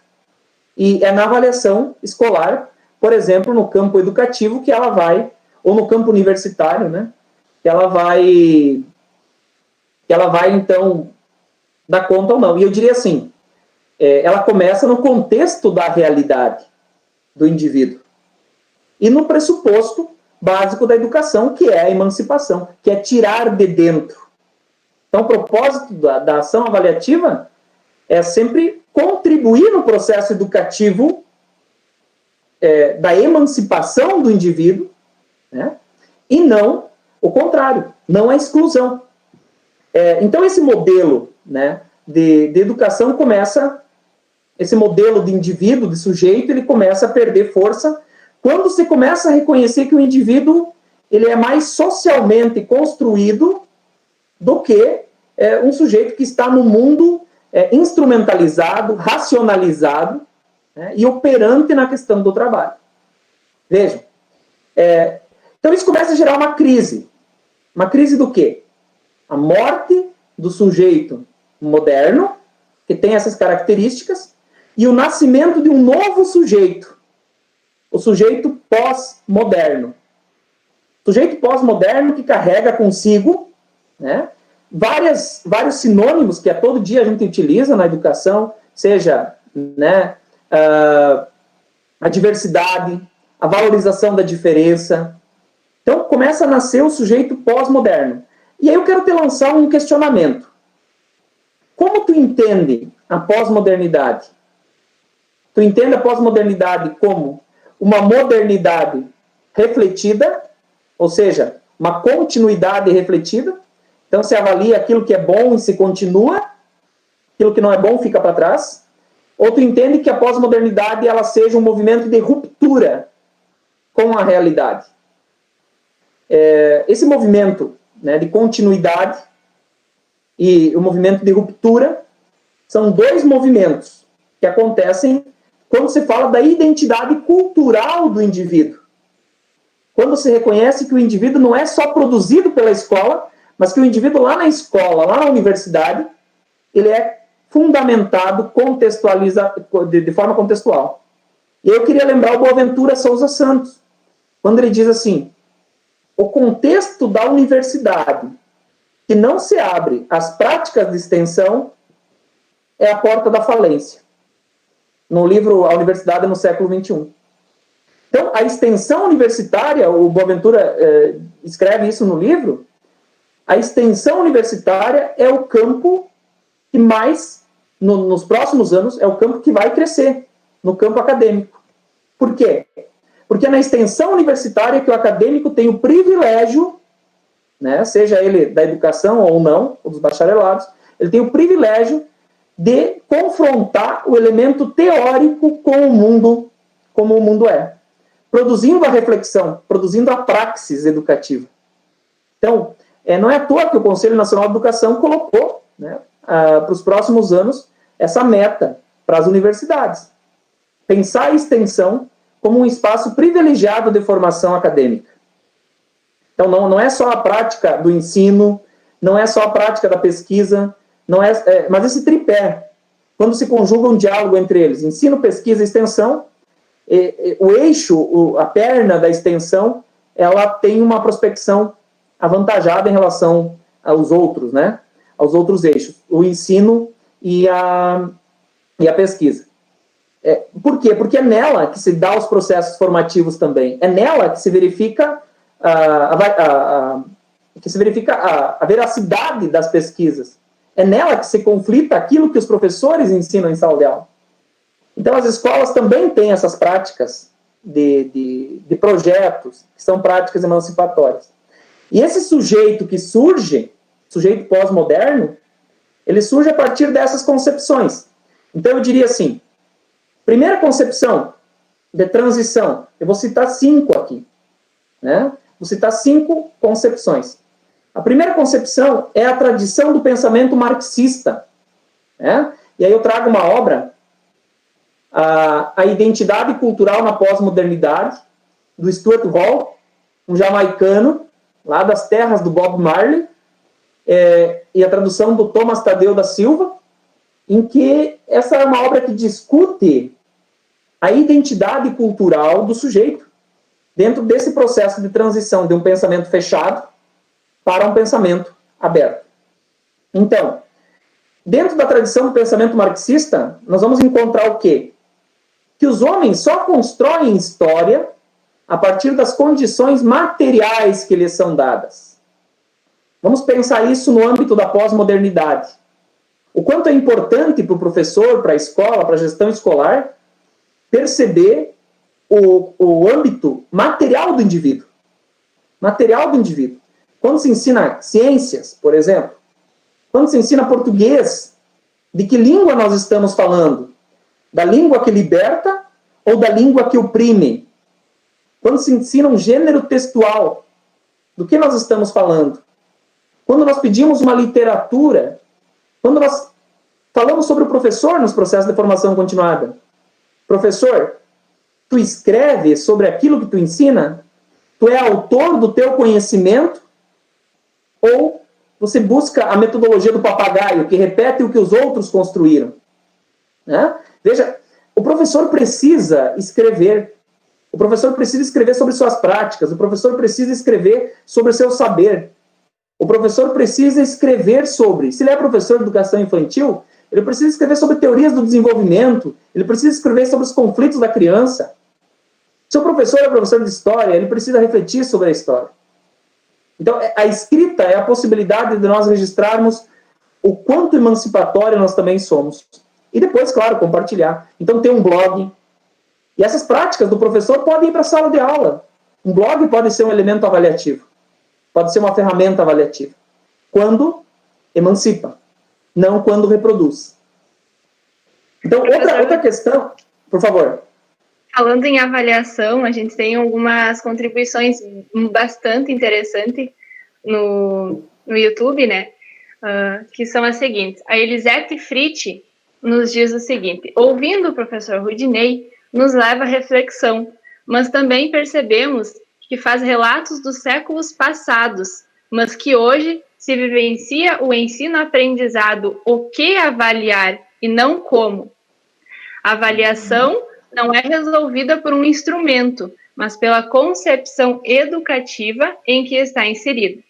E é na avaliação escolar, por exemplo, no campo educativo, que ela vai, ou no campo universitário, né, que ela vai, então, dar conta ou não. E eu diria assim, ela começa no contexto da realidade do indivíduo. E no pressuposto básico da educação, que é a emancipação, que é tirar de dentro. Então, o propósito da ação avaliativa é sempre contribuir no processo educativo da emancipação do indivíduo, né? E não o contrário, não a exclusão. Então, esse modelo, né, de educação começa, esse modelo de indivíduo, de sujeito, ele começa a perder força quando você começa a reconhecer que o indivíduo ele é mais socialmente construído do que um sujeito que está no mundo instrumentalizado, racionalizado, né, e operante na questão do trabalho. Vejam. Então, isso começa a gerar uma crise. Uma crise do quê? A morte do sujeito moderno, que tem essas características, e o nascimento de um novo sujeito, o sujeito pós-moderno. Sujeito pós-moderno que carrega consigo, né, vários sinônimos que a todo dia a gente utiliza na educação, seja, né, a diversidade, a valorização da diferença. Então, começa a nascer o sujeito pós-moderno. E aí eu quero te lançar um questionamento. Como tu entende a pós-modernidade? Tu entende a pós-modernidade como uma modernidade refletida, ou seja, uma continuidade refletida? Então, se avalia aquilo que é bom e se continua, aquilo que não é bom fica para trás? Ou tu entende que a pós-modernidade ela seja um movimento de ruptura com a realidade? Esse movimento, né, de continuidade e o movimento de ruptura são dois movimentos que acontecem quando se fala da identidade cultural do indivíduo. Quando se reconhece que o indivíduo não é só produzido pela escola, mas que o indivíduo lá na escola, lá na universidade, ele é fundamentado, de forma contextual. E eu queria lembrar o Boaventura Souza Santos, quando ele diz assim: o contexto da universidade que não se abre às práticas de extensão é a porta da falência. No livro A Universidade no Século XXI. Então, a extensão universitária, o Boaventura escreve isso no livro, a extensão universitária é o campo que mais, nos próximos anos, é o campo que vai crescer, no campo acadêmico. Por quê? Porque é na extensão universitária que o acadêmico tem o privilégio, né, seja ele da educação ou não, ou dos bacharelados, ele tem o privilégio de confrontar o elemento teórico com o mundo, como o mundo é. Produzindo a reflexão, produzindo a praxis educativa. Então, não é à toa que o Conselho Nacional de Educação colocou, né, para os próximos anos essa meta para as universidades. Pensar a extensão como um espaço privilegiado de formação acadêmica. Então, não é só a prática do ensino, não é só a prática da pesquisa, mas esse tripé, quando se conjuga um diálogo entre eles, ensino, pesquisa e extensão, o eixo, a perna da extensão ela tem uma prospecção avantajada em relação aos outros, né? Aos outros eixos, o ensino e a pesquisa. Por quê? Porque é nela que se dá os processos formativos também. É nela que se verifica a veracidade das pesquisas. É nela que se conflita aquilo que os professores ensinam em sala de aula. Então, as escolas também têm essas práticas de projetos, que são práticas emancipatórias. E esse sujeito que surge, sujeito pós-moderno, ele surge a partir dessas concepções. Então, eu diria assim, primeira concepção de transição, eu vou citar 5 aqui, né? Vou citar 5 concepções. A primeira concepção é a tradição do pensamento marxista, né? E aí eu trago uma obra, a Identidade Cultural na Pós-Modernidade, do Stuart Hall, um jamaicano, lá das terras do Bob Marley, e a tradução do Thomas Tadeu da Silva, em que essa é uma obra que discute a identidade cultural do sujeito, dentro desse processo de transição de um pensamento fechado para um pensamento aberto. Então, dentro da tradição do pensamento marxista, nós vamos encontrar o quê? Que os homens só constroem história a partir das condições materiais que lhes são dadas. Vamos pensar isso no âmbito da pós-modernidade. O quanto é importante para o professor, para a escola, para a gestão escolar, perceber o âmbito material do indivíduo. Material do indivíduo. Quando se ensina ciências, por exemplo, quando se ensina português, de que língua nós estamos falando? Da língua que liberta ou da língua que oprime? Quando se ensina um gênero textual, do que nós estamos falando? Quando nós pedimos uma literatura, quando nós falamos sobre o professor nos processos de formação continuada, professor, tu escreve sobre aquilo que tu ensina? Tu é autor do teu conhecimento? Ou você busca a metodologia do papagaio, que repete o que os outros construíram? Né? Veja, o professor precisa escrever. O professor precisa escrever sobre suas práticas. O professor precisa escrever sobre o seu saber. O professor precisa escrever sobre... Se ele é professor de educação infantil, ele precisa escrever sobre teorias do desenvolvimento. Ele precisa escrever sobre os conflitos da criança. Se o professor é professor de história, ele precisa refletir sobre a história. Então, a escrita é a possibilidade de nós registrarmos o quanto emancipatório nós também somos. E depois, claro, compartilhar. Então, tem um blog. E essas práticas do professor podem ir para a sala de aula. Um blog pode ser um elemento avaliativo. Pode ser uma ferramenta avaliativa. Quando emancipa, não quando reproduz. Então, outra questão... Por favor. Falando em avaliação, a gente tem algumas contribuições bastante interessantes no YouTube, né? Que são as seguintes. A Elisete Fritz nos diz o seguinte: ouvindo o professor Rudinei, nos leva à reflexão, mas também percebemos que faz relatos dos séculos passados, mas que hoje se vivencia o ensino-aprendizado, o que avaliar e não como. A avaliação não é resolvida por um instrumento, mas pela concepção educativa em que está inserida.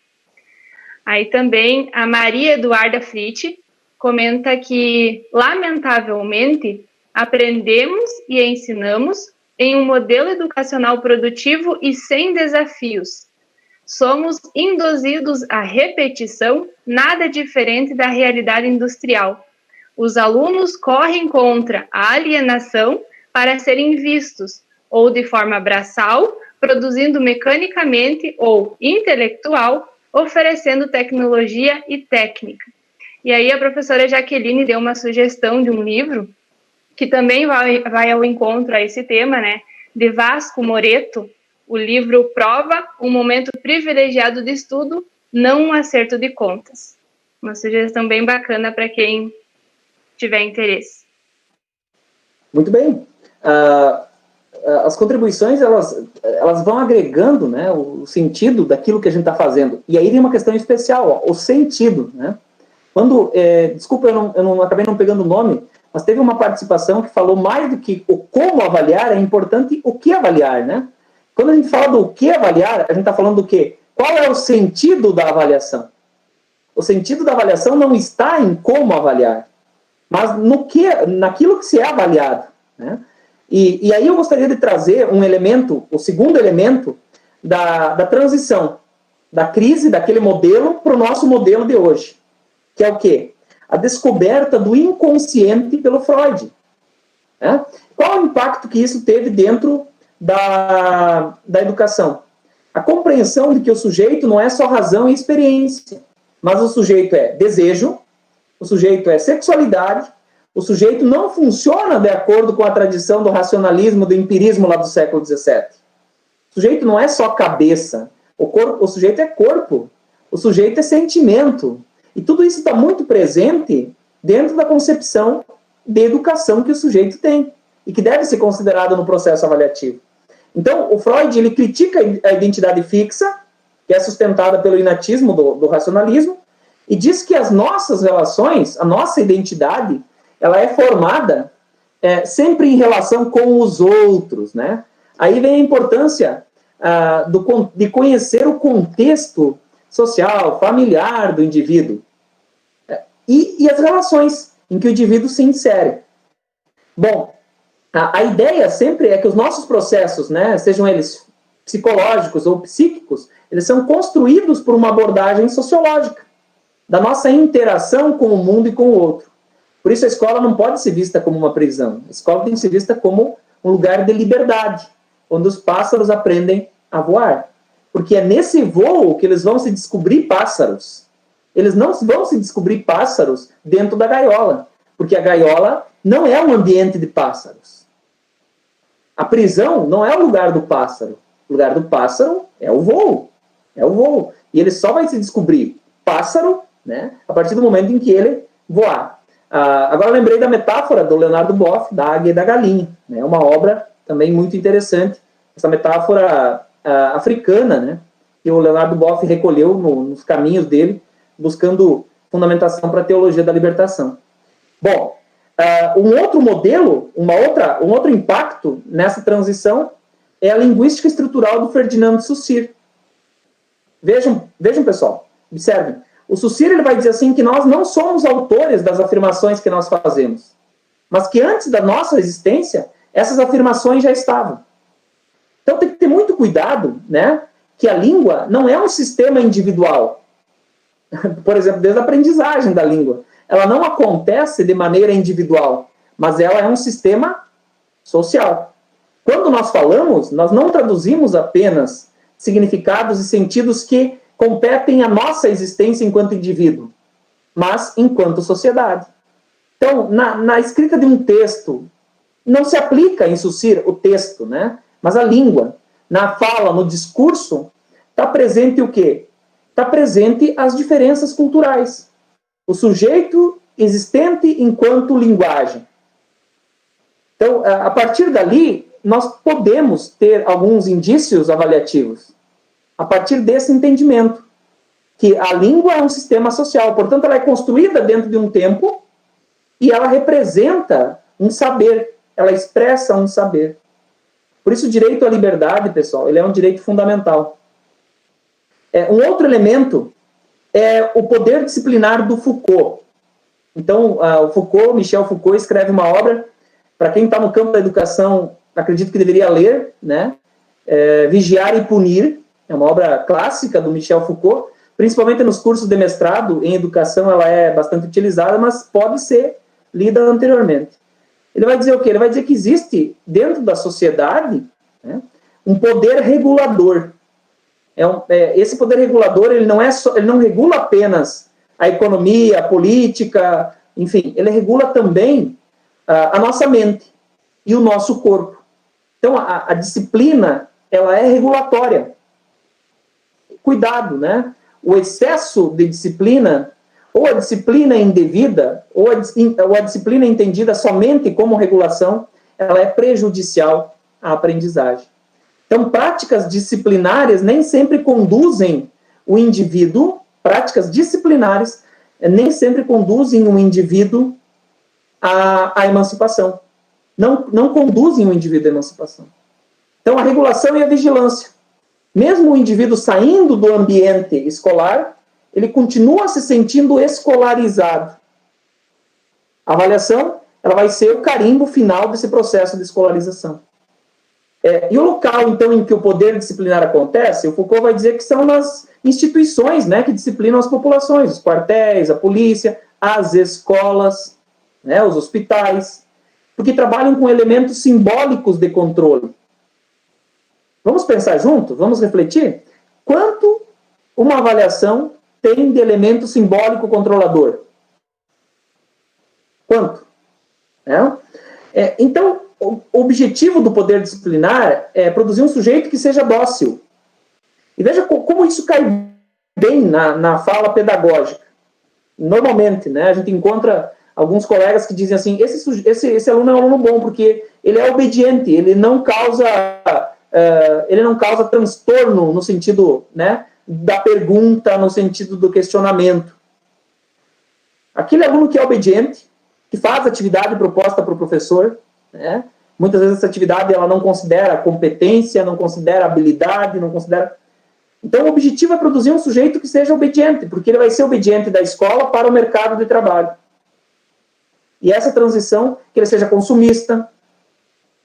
Aí também a Maria Eduarda Fritz comenta que, lamentavelmente, aprendemos e ensinamos em um modelo educacional produtivo e sem desafios. Somos induzidos à repetição, nada diferente da realidade industrial. Os alunos correm contra a alienação para serem vistos, ou de forma braçal, produzindo mecanicamente ou intelectual, oferecendo tecnologia e técnica. E aí a professora Jaqueline deu uma sugestão de um livro, que também vai ao encontro a esse tema, né, de Vasco Moreto, o livro Prova, um momento privilegiado de estudo, não um acerto de contas. Uma sugestão bem bacana para quem tiver interesse. Muito bem. As contribuições, elas vão agregando, né, o sentido daquilo que a gente está fazendo. E aí tem uma questão especial, ó, o sentido, né? Quando, desculpa, eu não acabei não pegando o nome, mas teve uma participação que falou mais do que o como avaliar, é importante o que avaliar, né? Quando a gente fala do que avaliar, a gente está falando do quê? Qual é o sentido da avaliação? O sentido da avaliação não está em como avaliar, mas naquilo que se é avaliado, né? E aí eu gostaria de trazer um elemento, o segundo elemento da transição, da crise daquele modelo para o nosso modelo de hoje, que é o quê? A descoberta do inconsciente pelo Freud. Né? Qual o impacto que isso teve dentro da educação? A compreensão de que o sujeito não é só razão e experiência, mas o sujeito é desejo, o sujeito é sexualidade, o sujeito não funciona de acordo com a tradição do racionalismo, do empirismo lá do século XVII. O sujeito não é só cabeça, o sujeito é corpo, o sujeito é sentimento. E tudo isso está muito presente dentro da concepção de educação que o sujeito tem e que deve ser considerado no processo avaliativo. Então, o Freud ele critica a identidade fixa, que é sustentada pelo inatismo do racionalismo, e diz que as nossas relações, a nossa identidade, ela é formada sempre em relação com os outros, né? Aí vem a importância de conhecer o contexto social, familiar do indivíduo e as relações em que o indivíduo se insere. Bom, a ideia sempre é que os nossos processos, né, sejam eles psicológicos ou psíquicos, eles são construídos por uma abordagem sociológica da nossa interação com o mundo e com o outro. Por isso a escola não pode ser vista como uma prisão. A escola tem que ser vista como um lugar de liberdade, onde os pássaros aprendem a voar. Porque é nesse voo que eles vão se descobrir pássaros. Eles não vão se descobrir pássaros dentro da gaiola, porque a gaiola não é um ambiente de pássaros. A prisão não é o lugar do pássaro. O lugar do pássaro é o voo. É o voo. E ele só vai se descobrir pássaro, né, a partir do momento em que ele voar. Agora eu lembrei da metáfora do Leonardo Boff, da águia e da galinha. É, né, uma obra também muito interessante. Essa metáfora africana, né, que o Leonardo Boff recolheu nos caminhos dele, buscando fundamentação para a teologia da libertação. Bom, um outro modelo, um outro impacto nessa transição é a linguística estrutural do Ferdinand de Saussure. Vejam, pessoal, observem. O Saussure ele vai dizer assim que nós não somos autores das afirmações que nós fazemos, mas que antes da nossa existência, essas afirmações já estavam. Então tem que ter muito cuidado, né, que a língua não é um sistema individual. Por exemplo, desde a aprendizagem da língua. Ela não acontece de maneira individual, mas ela é um sistema social. Quando nós falamos, nós não traduzimos apenas significados e sentidos que competem à nossa existência enquanto indivíduo, mas enquanto sociedade. Então, na escrita de um texto, não se aplica em Saussure o texto, né? Mas a língua. Na fala, no discurso, está presente o quê? Está presente as diferenças culturais. O sujeito existente enquanto linguagem. Então, a partir dali, nós podemos ter alguns indícios avaliativos. A partir desse entendimento, que a língua é um sistema social, portanto, ela é construída dentro de um tempo e ela representa um saber, ela expressa um saber. Por isso, o direito à liberdade, pessoal, ele é um direito fundamental. Um outro elemento é o poder disciplinar do Foucault. Então, Michel Foucault, escreve uma obra, para quem está no campo da educação, acredito que deveria ler, né? Vigiar e Punir, é uma obra clássica do Michel Foucault, principalmente nos cursos de mestrado em educação, ela é bastante utilizada, mas pode ser lida anteriormente. Ele vai dizer o quê? Ele vai dizer que existe, dentro da sociedade, né, um poder regulador. Esse poder regulador, ele não regula apenas a economia, a política, enfim, ele regula também a nossa mente e o nosso corpo. Então, a disciplina, ela é regulatória. Cuidado, né? O excesso de disciplina, ou a disciplina indevida, ou a disciplina entendida somente como regulação, ela é prejudicial à aprendizagem. Então, práticas disciplinares nem sempre conduzem o indivíduo, práticas disciplinares nem sempre conduzem o indivíduo à emancipação. Não conduzem o indivíduo à emancipação. Então, a regulação e a vigilância. Mesmo o indivíduo saindo do ambiente escolar, ele continua se sentindo escolarizado. A avaliação, ela vai ser o carimbo final desse processo de escolarização. E o local, então, em que o poder disciplinar acontece, o Foucault vai dizer que são nas instituições, né, que disciplinam as populações, os quartéis, a polícia, as escolas, né, os hospitais, porque trabalham com elementos simbólicos de controle. Vamos pensar junto? Vamos refletir? Quanto uma avaliação tem de elemento simbólico controlador? Quanto? Então, o objetivo do poder disciplinar é produzir um sujeito que seja dócil. E veja como isso cai bem na fala pedagógica. Normalmente, né, a gente encontra alguns colegas que dizem assim, esse aluno é um aluno bom, porque ele é obediente, ele não causa transtorno no sentido, né, da pergunta, no sentido do questionamento. Aquele aluno que é obediente, que faz a atividade proposta para o professor, né, muitas vezes essa atividade ela não considera competência, não considera habilidade, não considera... Então, o objetivo é produzir um sujeito que seja obediente, porque ele vai ser obediente da escola para o mercado de trabalho. E essa transição, que ele seja consumista,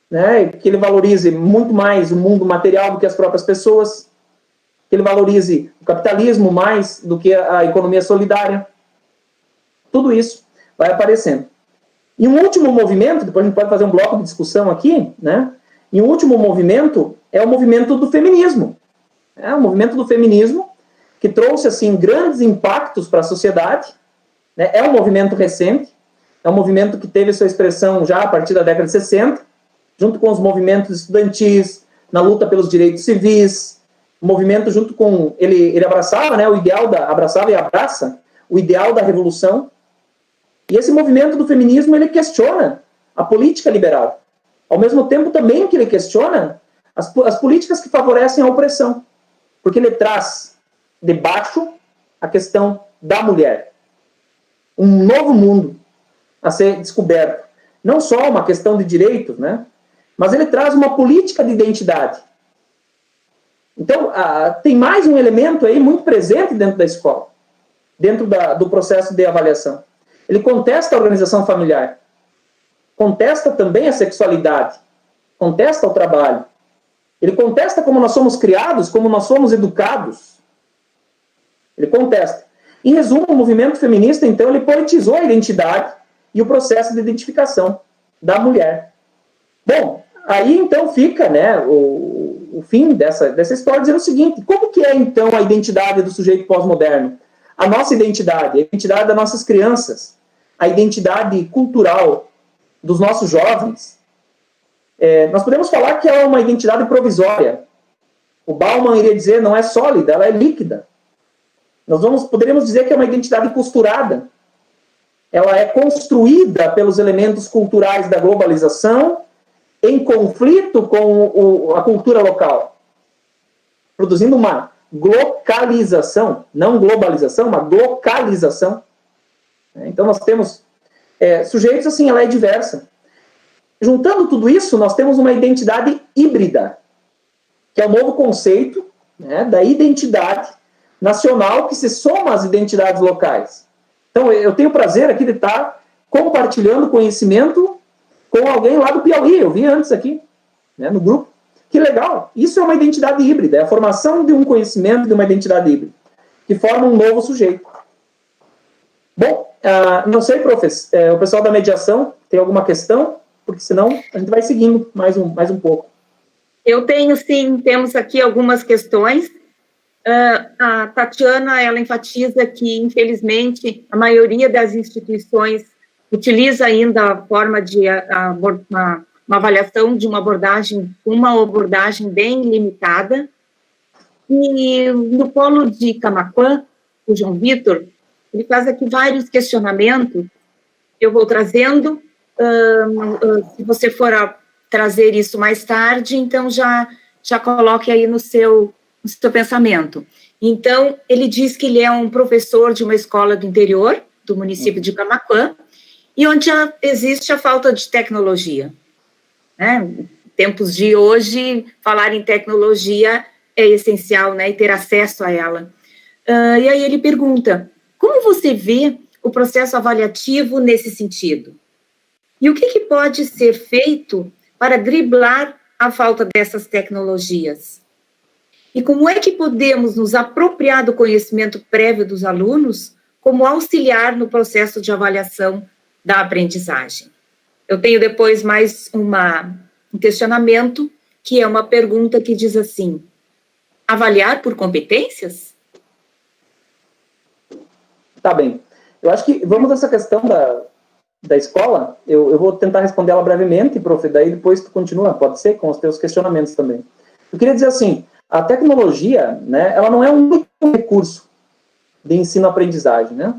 né, que ele valorize muito mais o mundo material do que as próprias pessoas, que ele valorize o capitalismo mais do que a economia solidária. Tudo isso vai aparecendo. E um último movimento, depois a gente pode fazer um bloco de discussão aqui, né? E um último movimento é o movimento do feminismo. O movimento do feminismo que trouxe, assim, grandes impactos para a sociedade, né? É um movimento recente, é um movimento que teve sua expressão já a partir da década de 60, junto com os movimentos estudantis, na luta pelos direitos civis, o movimento junto com... Ele abraçava, né, o ideal abraçava e abraça o ideal da revolução. E esse movimento do feminismo, ele questiona a política liberal. Ao mesmo tempo também que ele questiona as políticas que favorecem a opressão. Porque ele traz de baixo a questão da mulher. Um novo mundo a ser descoberto. Não só uma questão de direitos, né? Mas ele traz uma política de identidade. Então, tem mais um elemento aí muito presente dentro da escola, dentro do processo de avaliação. Ele contesta a organização familiar, contesta também a sexualidade, contesta o trabalho. Ele contesta como nós somos criados, como nós somos educados. Ele contesta. Em resumo, o movimento feminista, então, ele politizou a identidade e o processo de identificação da mulher. Bom, aí, então, fica, né, o fim dessa história dizendo o seguinte: como que é, então, a identidade do sujeito pós-moderno? A nossa identidade, a identidade das nossas crianças, a identidade cultural dos nossos jovens. Nós podemos falar que é uma identidade provisória. O Bauman iria dizer, não é sólida, ela é líquida. Poderíamos dizer que é uma identidade costurada. Ela é construída pelos elementos culturais da globalização em conflito com a cultura local, produzindo uma localização, não globalização, uma localização. Então, nós temos sujeitos, assim, ela é diversa. Juntando tudo isso, nós temos uma identidade híbrida, que é o novo conceito, né, da identidade nacional que se soma às identidades locais. Então, eu tenho o prazer aqui de estar compartilhando conhecimento com alguém lá do Piauí, eu vi antes aqui, né, no grupo. Que legal! Isso é uma identidade híbrida, é a formação de um conhecimento de uma identidade híbrida, que forma um novo sujeito. Bom, não sei, professor, o pessoal da mediação tem alguma questão? Porque senão a gente vai seguindo mais um pouco. Eu tenho, sim, temos aqui algumas questões. A Tatiana, ela enfatiza que, infelizmente, a maioria das instituições utiliza ainda a forma de uma avaliação de uma abordagem bem limitada. E no polo de Camaquã, o João Vitor, ele faz aqui vários questionamentos, eu vou trazendo, se você for trazer isso mais tarde, então já coloque aí no seu pensamento. Então, ele diz que ele é um professor de uma escola do interior, do município de Camaquã, e onde existe a falta de tecnologia. Né? tempos de hoje, falar em tecnologia é essencial, né, e ter acesso a ela. E aí ele pergunta, como você vê o processo avaliativo nesse sentido? E o que pode ser feito para driblar a falta dessas tecnologias? E como é que podemos nos apropriar do conhecimento prévio dos alunos como auxiliar no processo de avaliação da aprendizagem? Eu tenho depois mais um questionamento, que é uma pergunta que diz assim, avaliar por competências? Tá bem. Eu acho que vamos nessa questão da escola, eu vou tentar responder ela brevemente, prof, daí depois tu continua, pode ser, com os teus questionamentos também. Eu queria dizer assim, a tecnologia, né, ela não é um único recurso de ensino-aprendizagem, né?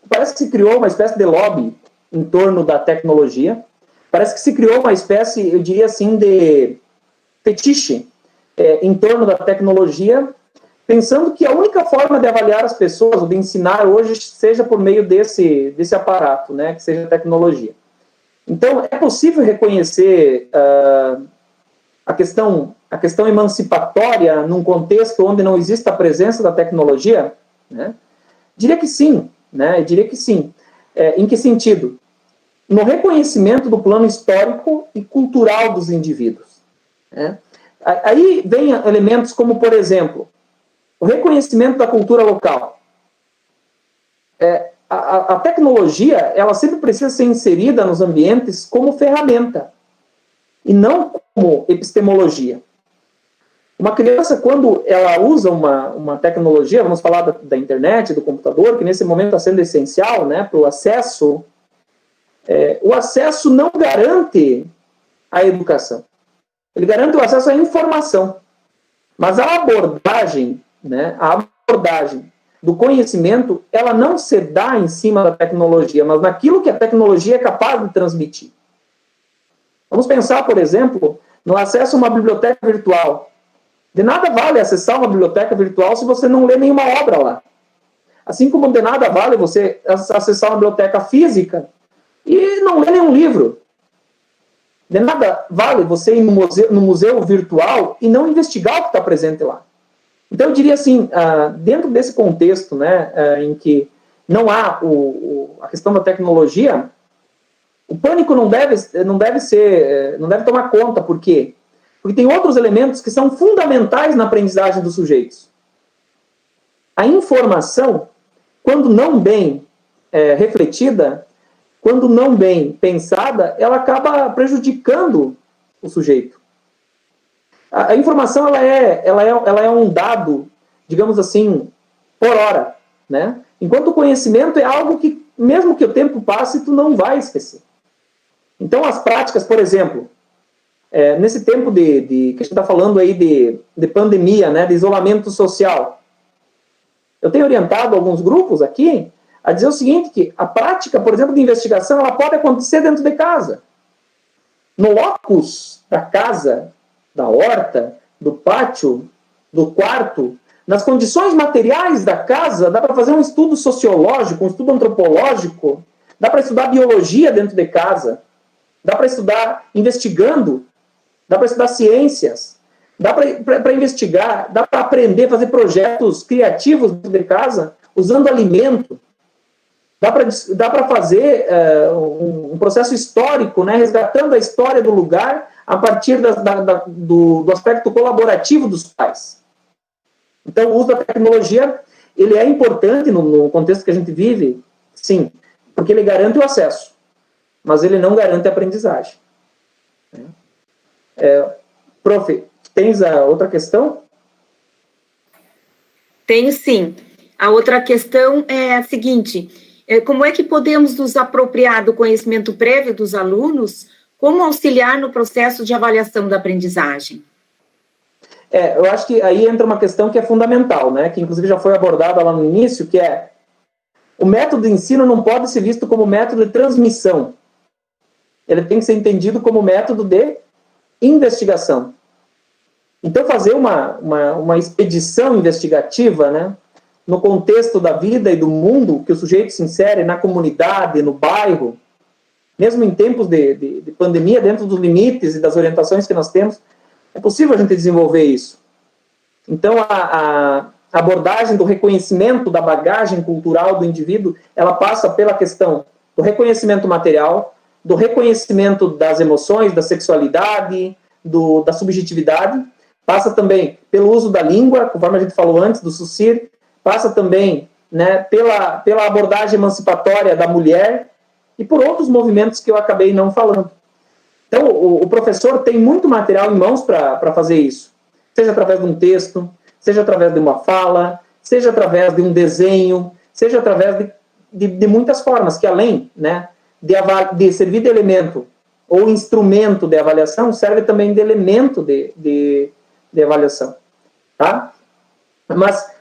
Parece que se criou uma espécie de lobby em torno da tecnologia, parece que se criou uma espécie, eu diria assim, de fetiche em torno da tecnologia, pensando que a única forma de avaliar as pessoas, ou de ensinar hoje, seja por meio desse aparato, né, que seja a tecnologia. Então, é possível reconhecer a questão emancipatória num contexto onde não existe a presença da tecnologia? Né? Diria que sim, né? Diria que sim. Em que sentido? No reconhecimento do plano histórico e cultural dos indivíduos. Né? Aí vem elementos como, por exemplo, o reconhecimento da cultura local. A tecnologia, ela sempre precisa ser inserida nos ambientes como ferramenta, e não como epistemologia. Uma criança, quando ela usa uma tecnologia, vamos falar da internet, do computador, que nesse momento está sendo essencial, né, para o acesso não garante a educação. Ele garante o acesso à informação. Mas a abordagem, né, do conhecimento, ela não se dá em cima da tecnologia, mas naquilo que a tecnologia é capaz de transmitir. Vamos pensar, por exemplo, no acesso a uma biblioteca virtual. De nada vale acessar uma biblioteca virtual se você não lê nenhuma obra lá. Assim como de nada vale você acessar uma biblioteca física e não ler nenhum livro. De nada vale você ir no museu virtual e não investigar o que está presente lá. Então, eu diria assim, dentro desse contexto, né, em que não há a questão da tecnologia, o pânico não deve tomar conta. Por quê? Porque tem outros elementos que são fundamentais na aprendizagem dos sujeitos. A informação, quando não bem refletida, quando não bem pensada, ela acaba prejudicando o sujeito. A informação ela é um dado, digamos assim, por hora, né? Enquanto o conhecimento é algo que, mesmo que o tempo passe, tu não vai esquecer. Então, as práticas, por exemplo, nesse tempo que a gente está falando aí de pandemia, né, de isolamento social, eu tenho orientado alguns grupos aqui a dizer o seguinte, que a prática, por exemplo, de investigação, ela pode acontecer dentro de casa. No locus da casa, da horta, do pátio, do quarto, nas condições materiais da casa, dá para fazer um estudo sociológico, um estudo antropológico, dá para estudar biologia dentro de casa, dá para estudar investigando, dá para estudar ciências, dá para investigar, dá para aprender, fazer projetos criativos dentro de casa, usando alimento, dá para fazer um processo histórico, né, resgatando a história do lugar a partir do aspecto colaborativo dos pais. Então, o uso da tecnologia, ele é importante no contexto que a gente vive, sim, porque ele garante o acesso, mas ele não garante a aprendizagem. Prof, tens a outra questão? Tenho sim. A outra questão é a seguinte, como é que podemos nos apropriar do conhecimento prévio dos alunos, como auxiliar no processo de avaliação da aprendizagem? Eu acho que aí entra uma questão que é fundamental, né, que inclusive já foi abordada lá no início, que é o método de ensino não pode ser visto como método de transmissão. Ele tem que ser entendido como método de investigação. Então, fazer uma expedição investigativa, né, no contexto da vida e do mundo que o sujeito se insere, na comunidade, no bairro, mesmo em tempos de pandemia, dentro dos limites e das orientações que nós temos, é possível a gente desenvolver isso. Então, a abordagem do reconhecimento da bagagem cultural do indivíduo, ela passa pela questão do reconhecimento material, do reconhecimento das emoções, da sexualidade, da subjetividade, passa também pelo uso da língua, conforme a gente falou antes, do SUSIR, passa também, né, pela abordagem emancipatória da mulher e por outros movimentos que eu acabei não falando. Então, o professor tem muito material em mãos para fazer isso, seja através de um texto, seja através de uma fala, seja através de um desenho, seja através de muitas formas, que além, né, de servir de elemento ou instrumento de avaliação, serve também de elemento de avaliação. Tá? Mas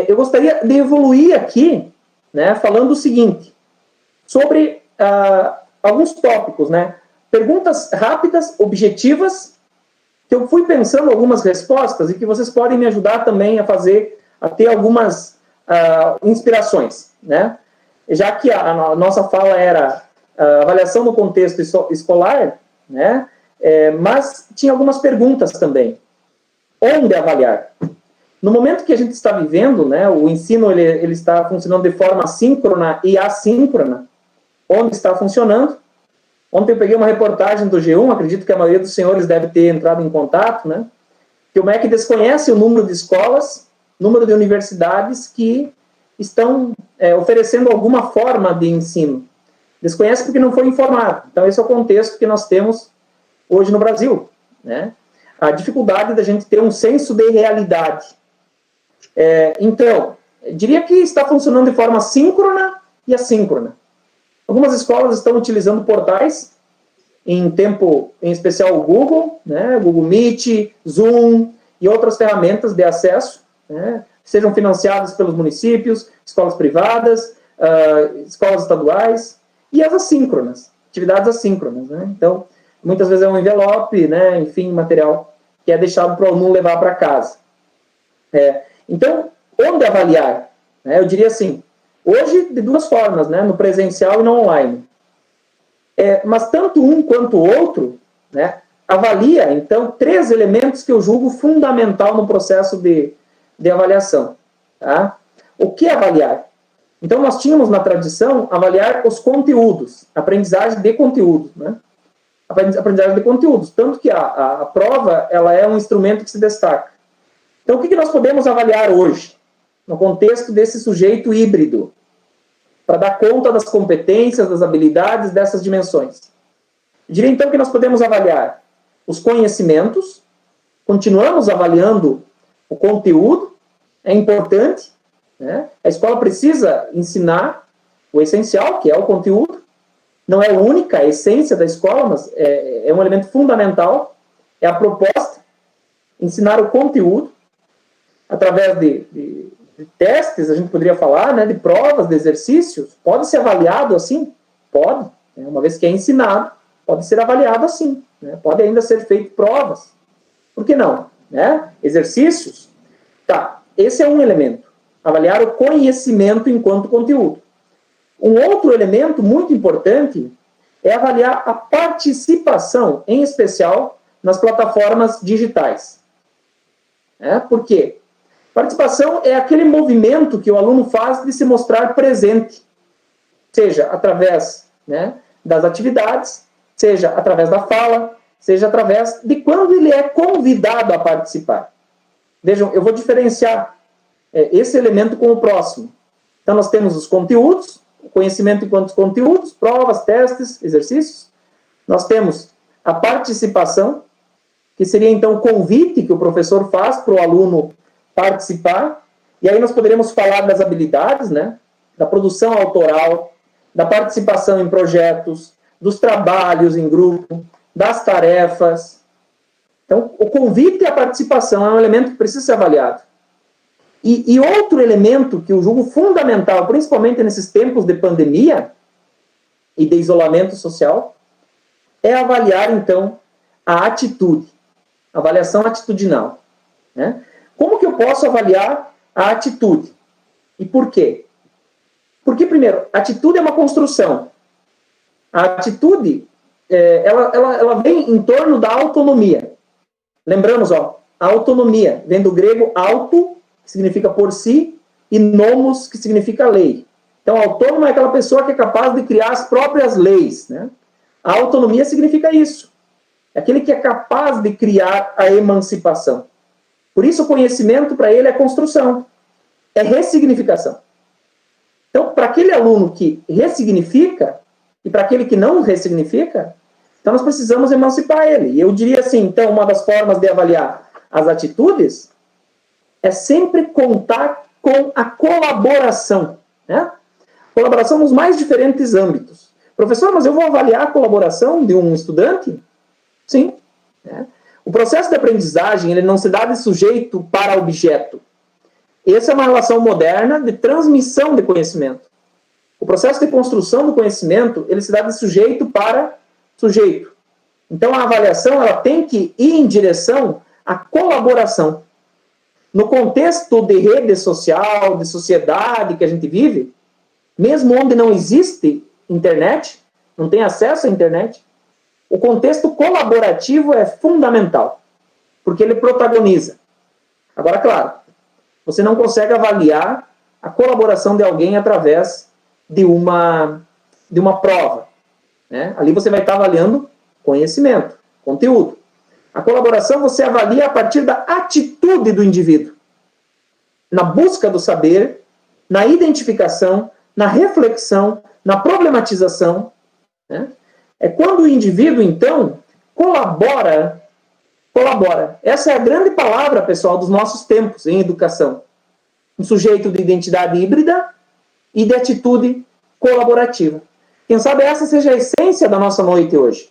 eu gostaria de evoluir aqui, né, falando o seguinte, sobre alguns tópicos, né, perguntas rápidas, objetivas, que eu fui pensando algumas respostas e que vocês podem me ajudar também a ter algumas inspirações, né? Já que a nossa fala era avaliação no contexto escolar, né? Mas tinha algumas perguntas também. Onde avaliar? No momento que a gente está vivendo, né, o ensino ele está funcionando de forma síncrona e assíncrona. Onde está funcionando? Ontem eu peguei uma reportagem do G1, acredito que a maioria dos senhores deve ter entrado em contato, né? Que o MEC desconhece o número de escolas, número de universidades que estão oferecendo alguma forma de ensino. Desconhece porque não foi informado. Então, esse é o contexto que nós temos hoje no Brasil, né? A dificuldade da gente ter um senso de realidade. Então, diria que está funcionando de forma síncrona e assíncrona. Algumas escolas estão utilizando portais, em especial o Google, né, Google Meet, Zoom e outras ferramentas de acesso, né, sejam financiadas pelos municípios, escolas privadas, escolas estaduais, e as assíncronas, atividades assíncronas. Né? Então, muitas vezes é um envelope, né, enfim, material que é deixado para o aluno levar para casa. Então, onde avaliar? Eu diria assim, hoje, de duas formas, né? No presencial e no online. Mas tanto um quanto o outro, né, avalia, então, 3 elementos que eu julgo fundamental no processo de avaliação. Tá? O que avaliar? Então, nós tínhamos na tradição avaliar os conteúdos, aprendizagem de conteúdos. Né? Aprendizagem de conteúdos, tanto que a prova ela é um instrumento que se destaca. Então, o que nós podemos avaliar hoje? No contexto desse sujeito híbrido, para dar conta das competências, das habilidades, dessas dimensões. Eu diria, então, que nós podemos avaliar os conhecimentos, continuamos avaliando o conteúdo, é importante, né? A escola precisa ensinar o essencial, que é o conteúdo, não é a única, a essência da escola, mas é um elemento fundamental, é a proposta, ensinar o conteúdo, através de testes, a gente poderia falar, né, de provas, de exercícios, pode ser avaliado assim? Pode, né, uma vez que é ensinado, pode ser avaliado assim, né, pode ainda ser feito provas, por que não? Né? Exercícios, tá, esse é um elemento, avaliar o conhecimento enquanto conteúdo. Um outro elemento muito importante é avaliar a participação, em especial, nas plataformas digitais. Por quê? Participação é aquele movimento que o aluno faz de se mostrar presente, seja através, né, das atividades, seja através da fala, seja através de quando ele é convidado a participar. Vejam, eu vou diferenciar esse elemento com o próximo. Então, nós temos os conteúdos, o conhecimento enquanto conteúdos, provas, testes, exercícios. Nós temos a participação, que seria, então, o convite que o professor faz para o aluno participar, e aí nós poderemos falar das habilidades, né, da produção autoral, da participação em projetos, dos trabalhos em grupo, das tarefas. Então, o convite e a participação é um elemento que precisa ser avaliado. E outro elemento que eu julgo fundamental, principalmente nesses tempos de pandemia e de isolamento social, é avaliar, então, a atitude, avaliação atitudinal, né? Como que eu posso avaliar a atitude? E por quê? Porque, primeiro, a atitude é uma construção. A atitude, ela vem em torno da autonomia. Lembramos, a autonomia vem do grego auto, que significa por si, e nomos, que significa lei. Então, autônomo é aquela pessoa que é capaz de criar as próprias leis, né? A autonomia significa isso. É aquele que é capaz de criar a emancipação. Por isso, o conhecimento, para ele, é construção. É ressignificação. Então, para aquele aluno que ressignifica, e para aquele que não ressignifica, então nós precisamos emancipar ele. E eu diria assim, então, uma das formas de avaliar as atitudes é sempre contar com a colaboração, né? Colaboração nos mais diferentes âmbitos. Professor, mas eu vou avaliar a colaboração de um estudante? Sim. Né? O processo de aprendizagem, ele não se dá de sujeito para objeto. Essa é uma relação moderna de transmissão de conhecimento. O processo de construção do conhecimento, ele se dá de sujeito para sujeito. Então, a avaliação, ela tem que ir em direção à colaboração. No contexto de rede social, de sociedade que a gente vive, mesmo onde não existe internet, não tem acesso à internet, o contexto colaborativo é fundamental, porque ele protagoniza. Agora, claro, você não consegue avaliar a colaboração de alguém através de uma prova, né? Ali você vai estar avaliando conhecimento, conteúdo. A colaboração você avalia a partir da atitude do indivíduo, na busca do saber, na identificação, na reflexão, na problematização, né? É quando o indivíduo, então, colabora. Essa é a grande palavra, pessoal, dos nossos tempos em educação. Um sujeito de identidade híbrida e de atitude colaborativa. Quem sabe essa seja a essência da nossa noite hoje.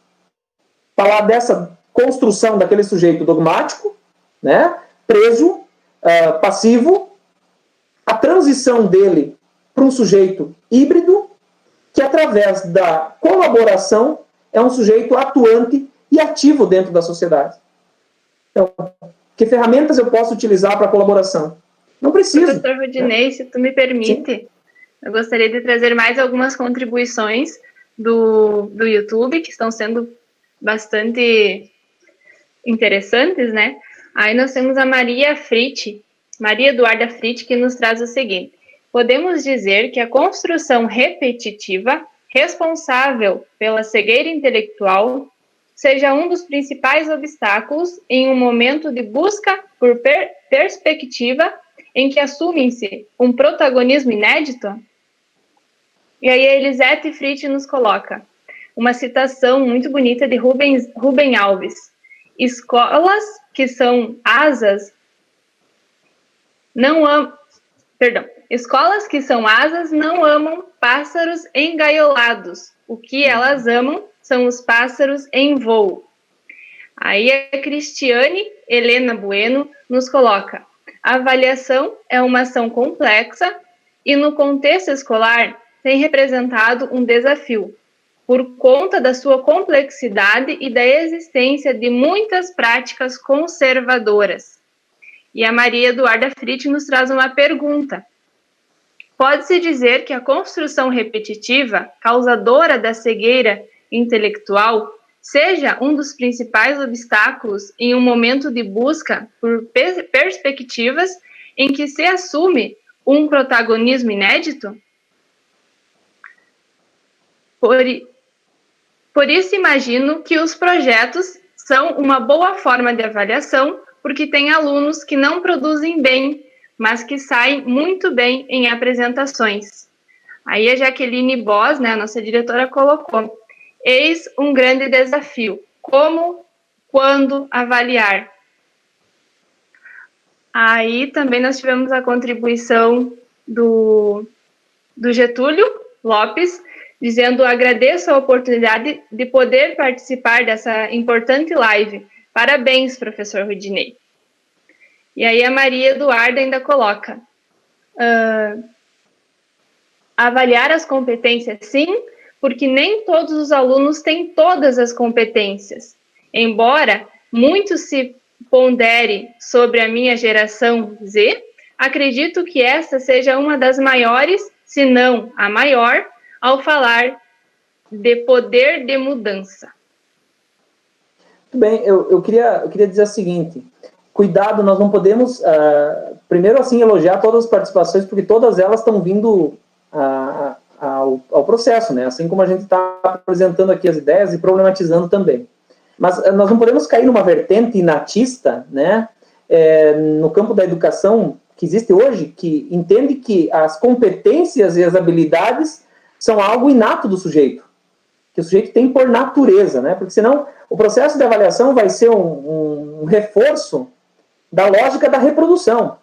Falar dessa construção daquele sujeito dogmático, né, preso, passivo, a transição dele para um sujeito híbrido, que através da colaboração é um sujeito atuante e ativo dentro da sociedade. Então, que ferramentas eu posso utilizar para a colaboração? Não preciso. Professor Rudinei, se tu me permite, sim, eu gostaria de trazer mais algumas contribuições do YouTube, que estão sendo bastante interessantes, né? Aí nós temos a Maria Eduarda Fritt, que nos traz o seguinte: podemos dizer que a construção repetitiva, responsável pela cegueira intelectual, seja um dos principais obstáculos em um momento de busca por perspectiva em que assumem-se um protagonismo inédito? E aí a Elisete Fritt nos coloca uma citação muito bonita de Rubem Alves: escolas que são asas não amam pássaros engaiolados. O que elas amam são os pássaros em voo. Aí a Cristiane Helena Bueno nos coloca: a avaliação é uma ação complexa e no contexto escolar tem representado um desafio, por conta da sua complexidade e da existência de muitas práticas conservadoras. E a Maria Eduarda Fritt nos traz uma pergunta: pode-se dizer que a construção repetitiva, causadora da cegueira intelectual, seja um dos principais obstáculos em um momento de busca por perspectivas em que se assume um protagonismo inédito? Por isso, imagino que os projetos são uma boa forma de avaliação, porque tem alunos que não produzem bem, mas que saem muito bem em apresentações. Aí a Jaqueline Boss, né, a nossa diretora, colocou: eis um grande desafio. Como, quando avaliar? Aí também nós tivemos a contribuição do Getúlio Lopes, dizendo: agradeço a oportunidade de poder participar dessa importante live. Parabéns, professor Rudinei. E aí a Maria Eduarda ainda coloca: avaliar as competências, sim, porque nem todos os alunos têm todas as competências. Embora muito se pondere sobre a minha geração Z, acredito que essa seja uma das maiores, se não a maior, ao falar de poder de mudança. Muito bem, eu queria dizer o seguinte: cuidado, nós não podemos, primeiro, assim, elogiar todas as participações, porque todas elas estão vindo ao processo, né? Assim como a gente está apresentando aqui as ideias e problematizando também. Mas nós não podemos cair numa vertente inatista, né? No campo da educação que existe hoje, que entende que as competências e as habilidades são algo inato do sujeito, que o sujeito tem por natureza, né? Porque senão o processo de avaliação vai ser um reforço da lógica da reprodução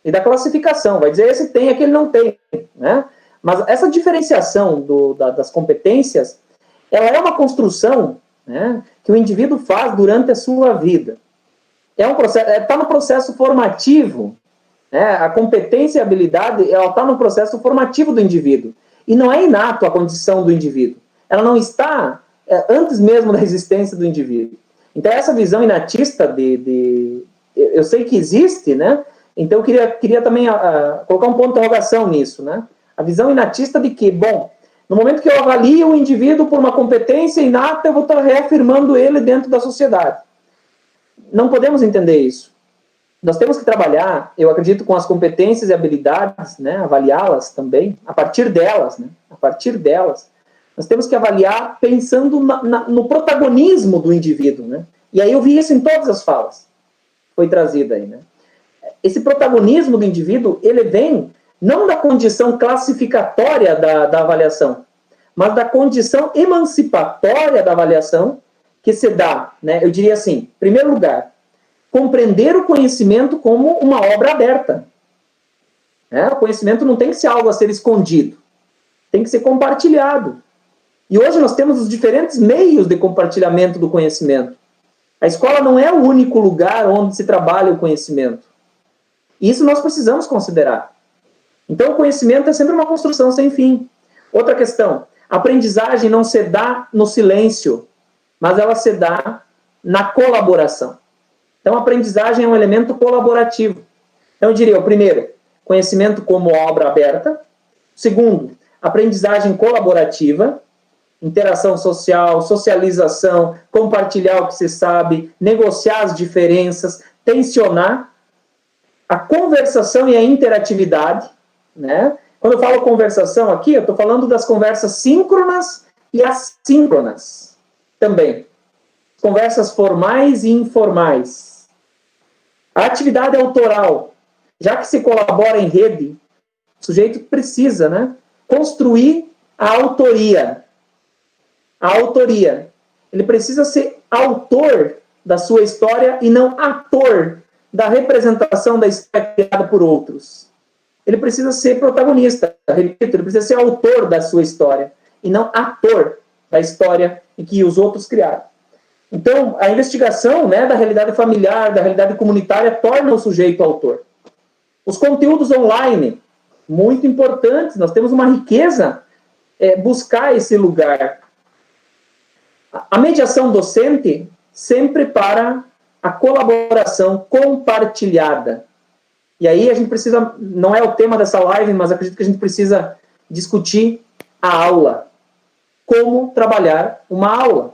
e da classificação. Vai dizer esse tem, aquele não tem, né? Mas essa diferenciação das competências, ela é uma construção, né, que o indivíduo faz durante a sua vida. É um processo, está no processo formativo, né? A competência e a habilidade, ela está no processo formativo do indivíduo. E não é inato a condição do indivíduo. Ela não está antes mesmo da existência do indivíduo. Então, essa visão inatista eu sei que existe, né? Então, eu queria também colocar um ponto de interrogação nisso, né? A visão inatista de que, bom, no momento que eu avalio o indivíduo por uma competência inata, eu vou estar reafirmando ele dentro da sociedade. Não podemos entender isso. Nós temos que trabalhar, eu acredito, com as competências e habilidades, né? Avaliá-las também, a partir delas, né? A partir delas. Nós temos que avaliar pensando no protagonismo do indivíduo, né? E aí eu vi isso em todas as falas. Foi trazida aí, né? Esse protagonismo do indivíduo, ele vem não da condição classificatória da avaliação, mas da condição emancipatória da avaliação, que se dá, né? Eu diria assim, em primeiro lugar, compreender o conhecimento como uma obra aberta. O conhecimento não tem que ser algo a ser escondido, tem que ser compartilhado. E hoje nós temos os diferentes meios de compartilhamento do conhecimento. A escola não é o único lugar onde se trabalha o conhecimento. Isso nós precisamos considerar. Então, o conhecimento é sempre uma construção sem fim. Outra questão, a aprendizagem não se dá no silêncio, mas ela se dá na colaboração. Então, a aprendizagem é um elemento colaborativo. Então, eu diria, o primeiro, conhecimento como obra aberta. Segundo, aprendizagem colaborativa, interação social, socialização, compartilhar o que se sabe, negociar as diferenças, tensionar. A conversação e a interatividade, né? Quando eu falo conversação aqui, eu estou falando das conversas síncronas e assíncronas também. Conversas formais e informais. A atividade autoral, já que se colabora em rede, o sujeito precisa, né, construir a autoria. A autoria. Ele precisa ser autor da sua história e não ator da representação da história criada por outros. Ele precisa ser protagonista, repito, ele precisa ser autor da sua história e não ator da história em que os outros criaram. Então, a investigação, né, da realidade familiar, da realidade comunitária, torna o sujeito autor. Os conteúdos online, muito importantes, nós temos uma riqueza, buscar esse lugar. A mediação docente, sempre para a colaboração compartilhada. E aí a gente precisa, não é o tema dessa live, mas acredito que a gente precisa discutir a aula. Como trabalhar uma aula.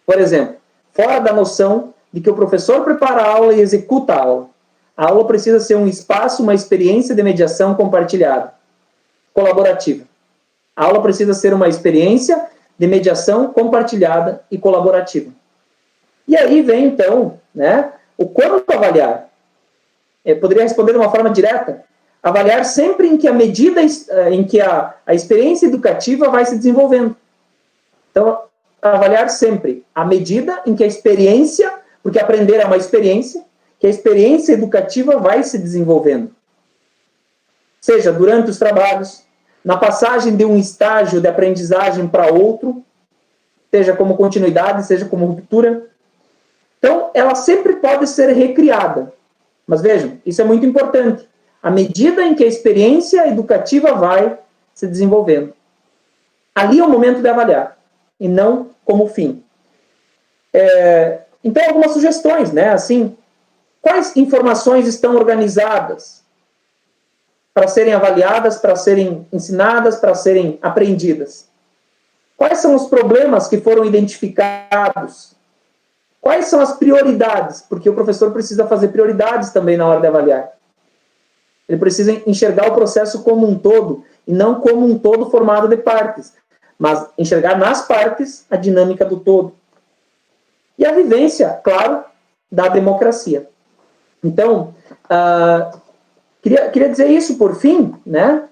Por exemplo, fora da noção de que o professor prepara a aula e executa a aula. A aula precisa ser um espaço, uma experiência de mediação compartilhada, colaborativa. A aula precisa ser uma experiência de mediação compartilhada e colaborativa. E aí vem, então, né, o quanto avaliar. Eu poderia responder de uma forma direta. Avaliar sempre em que a medida em que a experiência educativa vai se desenvolvendo. Então, avaliar sempre a medida em que a experiência, porque aprender é uma experiência, que a experiência educativa vai se desenvolvendo. Seja durante os trabalhos, na passagem de um estágio de aprendizagem para outro, seja como continuidade, seja como ruptura. Então, ela sempre pode ser recriada. Mas vejam, isso é muito importante. À medida em que a experiência educativa vai se desenvolvendo. Ali é o momento de avaliar, e não como fim. Então, algumas sugestões, né? Assim, quais informações estão organizadas para serem avaliadas, para serem ensinadas, para serem aprendidas? Quais são os problemas que foram identificados? Quais são as prioridades? Porque o professor precisa fazer prioridades também na hora de avaliar. Ele precisa enxergar o processo como um todo, e não como um todo formado de partes, mas enxergar nas partes a dinâmica do todo. E a vivência, claro, da democracia. Então, queria dizer isso por fim, né,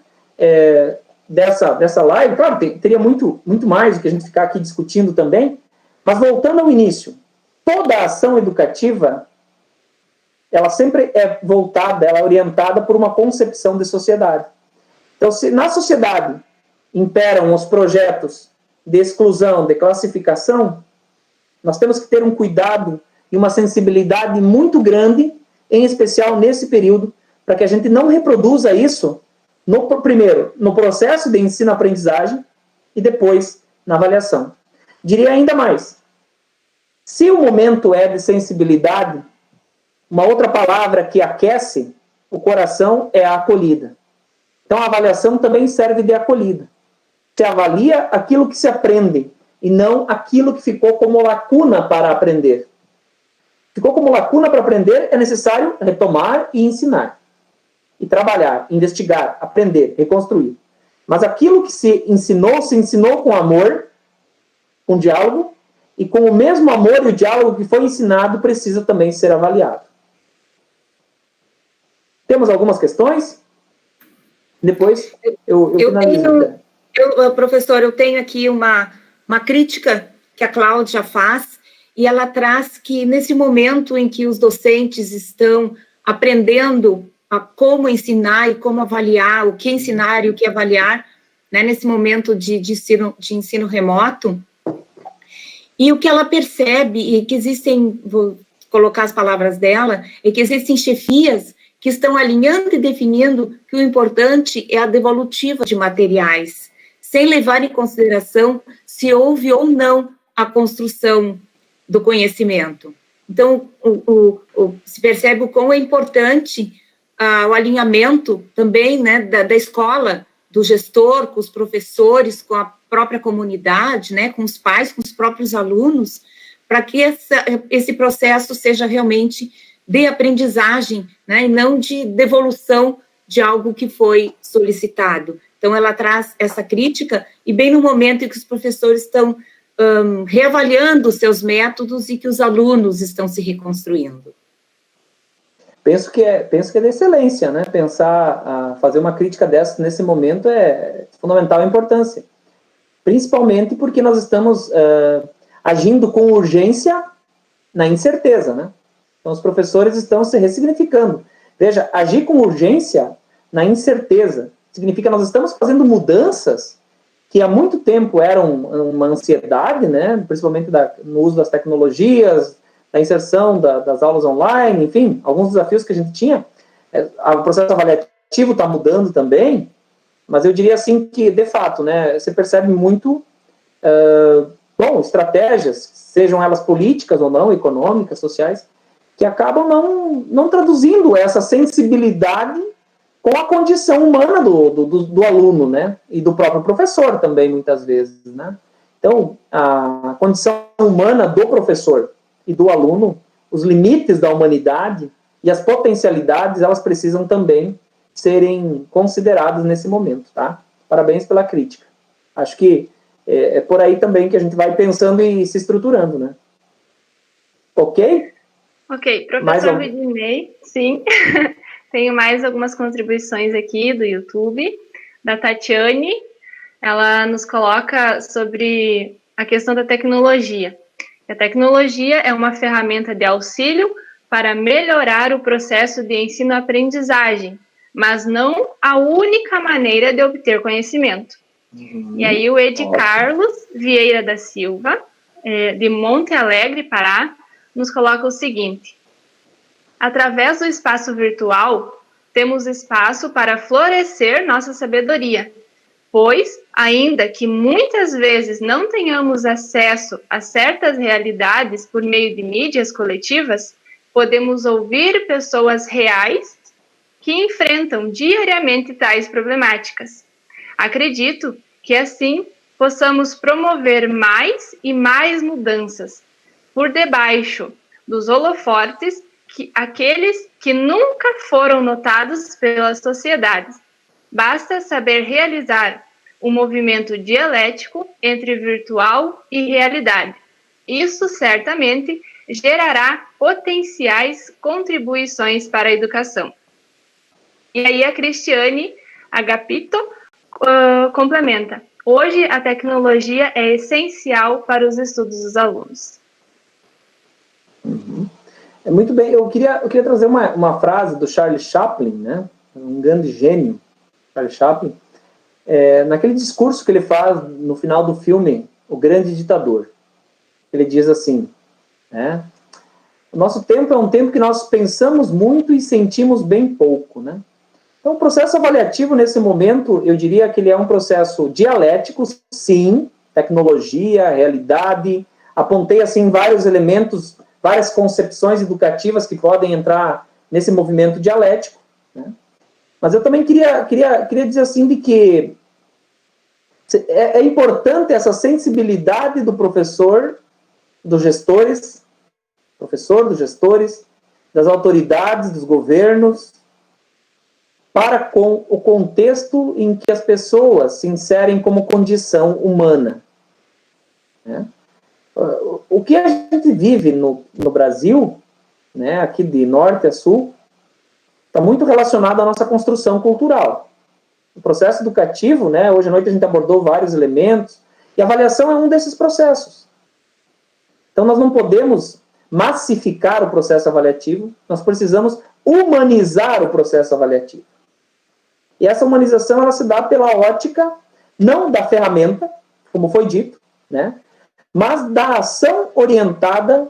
dessa live. Claro, teria muito mais do que a gente ficar aqui discutindo também, mas voltando ao início, toda a ação educativa, ela sempre é voltada, ela é orientada por uma concepção de sociedade. Então, se na sociedade imperam os projetos de exclusão, de classificação, nós temos que ter um cuidado e uma sensibilidade muito grande, em especial nesse período, para que a gente não reproduza isso, primeiro, no processo de ensino-aprendizagem e depois na avaliação. Diria ainda mais, se o momento é de sensibilidade, uma outra palavra que aquece o coração é a acolhida. Então, a avaliação também serve de acolhida. Se avalia aquilo que se aprende e não aquilo que ficou como lacuna para aprender. Ficou como lacuna para aprender, é necessário retomar e ensinar. E trabalhar, investigar, aprender, reconstruir. Mas aquilo que se ensinou com amor, com diálogo, e com o mesmo amor e o diálogo que foi ensinado, precisa também ser avaliado. Temos algumas questões? Depois eu finalizo. Professor, eu tenho aqui uma crítica que a Cláudia faz, e ela traz que nesse momento em que os docentes estão aprendendo a como ensinar e como avaliar, o que ensinar e o que avaliar, né, nesse momento de ensino remoto, e o que ela percebe, e que existem, vou colocar as palavras dela, é que existem chefias que estão alinhando e definindo que o importante é a devolutiva de materiais, sem levar em consideração se houve ou não a construção do conhecimento. Então, se percebe o quão é importante o alinhamento também, né, da escola, do gestor, com os professores, com a própria comunidade, né, com os pais, com os próprios alunos, para que esse processo seja realmente de aprendizagem, né, e não de devolução de algo que foi solicitado. Então, ela traz essa crítica, e bem no momento em que os professores estão reavaliando os seus métodos e que os alunos estão se reconstruindo. Penso que é de excelência, né? Fazer uma crítica dessa nesse momento é de fundamental importância. Principalmente porque nós estamos agindo com urgência na incerteza, né? Então, os professores estão se ressignificando. Veja, agir com urgência na incerteza significa que nós estamos fazendo mudanças que há muito tempo eram uma ansiedade, né? Principalmente no uso das tecnologias, da inserção das aulas online, enfim, alguns desafios que a gente tinha. O processo avaliativo está mudando também, mas eu diria assim que, de fato, né, você percebe muito, estratégias, sejam elas políticas ou não, econômicas, sociais, que acabam não traduzindo essa sensibilidade com a condição humana do aluno, né, e do próprio professor também, muitas vezes, né. Então, a condição humana do professor e do aluno, os limites da humanidade e as potencialidades, elas precisam também serem consideradas nesse momento, tá? Parabéns pela crítica. Acho que é por aí também que a gente vai pensando e se estruturando, né? Ok? Ok, professor Rodinei, sim. Tenho mais algumas contribuições aqui do YouTube, da Tatiane. Ela nos coloca sobre a questão da tecnologia. A tecnologia é uma ferramenta de auxílio para melhorar o processo de ensino-aprendizagem, mas não a única maneira de obter conhecimento. E aí o Ed Carlos Vieira da Silva, de Monte Alegre, Pará, nos coloca o seguinte: através do espaço virtual, temos espaço para florescer nossa sabedoria, pois, ainda que muitas vezes não tenhamos acesso a certas realidades por meio de mídias coletivas, podemos ouvir pessoas reais que enfrentam diariamente tais problemáticas. Acredito que, assim, possamos promover mais e mais mudanças por debaixo dos holofotes, aqueles que nunca foram notados pela sociedade. Basta saber realizar um movimento dialético entre virtual e realidade. Isso certamente gerará potenciais contribuições para a educação. E aí a Cristiane Agapito complementa. Hoje a tecnologia é essencial para os estudos dos alunos. Uhum. Muito bem, eu queria trazer uma frase do Charles Chaplin, né? Um grande gênio, Charles Chaplin, naquele discurso que ele faz no final do filme O Grande Ditador. Ele diz assim, né? O nosso tempo é um tempo que nós pensamos muito e sentimos bem pouco, né? Então, o processo avaliativo, nesse momento, eu diria que ele é um processo dialético, sim, tecnologia, realidade. Apontei, assim, vários elementos, várias concepções educativas que podem entrar nesse movimento dialético, né? Mas eu também queria dizer, assim, de que é importante essa sensibilidade do professor, dos gestores, das autoridades, dos governos, para com o contexto em que as pessoas se inserem como condição humana, né? O que a gente vive no Brasil, né, aqui de norte a sul, está muito relacionado à nossa construção cultural. O processo educativo, né, hoje à noite a gente abordou vários elementos, e a avaliação é um desses processos. Então nós não podemos massificar o processo avaliativo, nós precisamos humanizar o processo avaliativo. E essa humanização ela se dá pela ótica, não da ferramenta, como foi dito, né, mas da ação orientada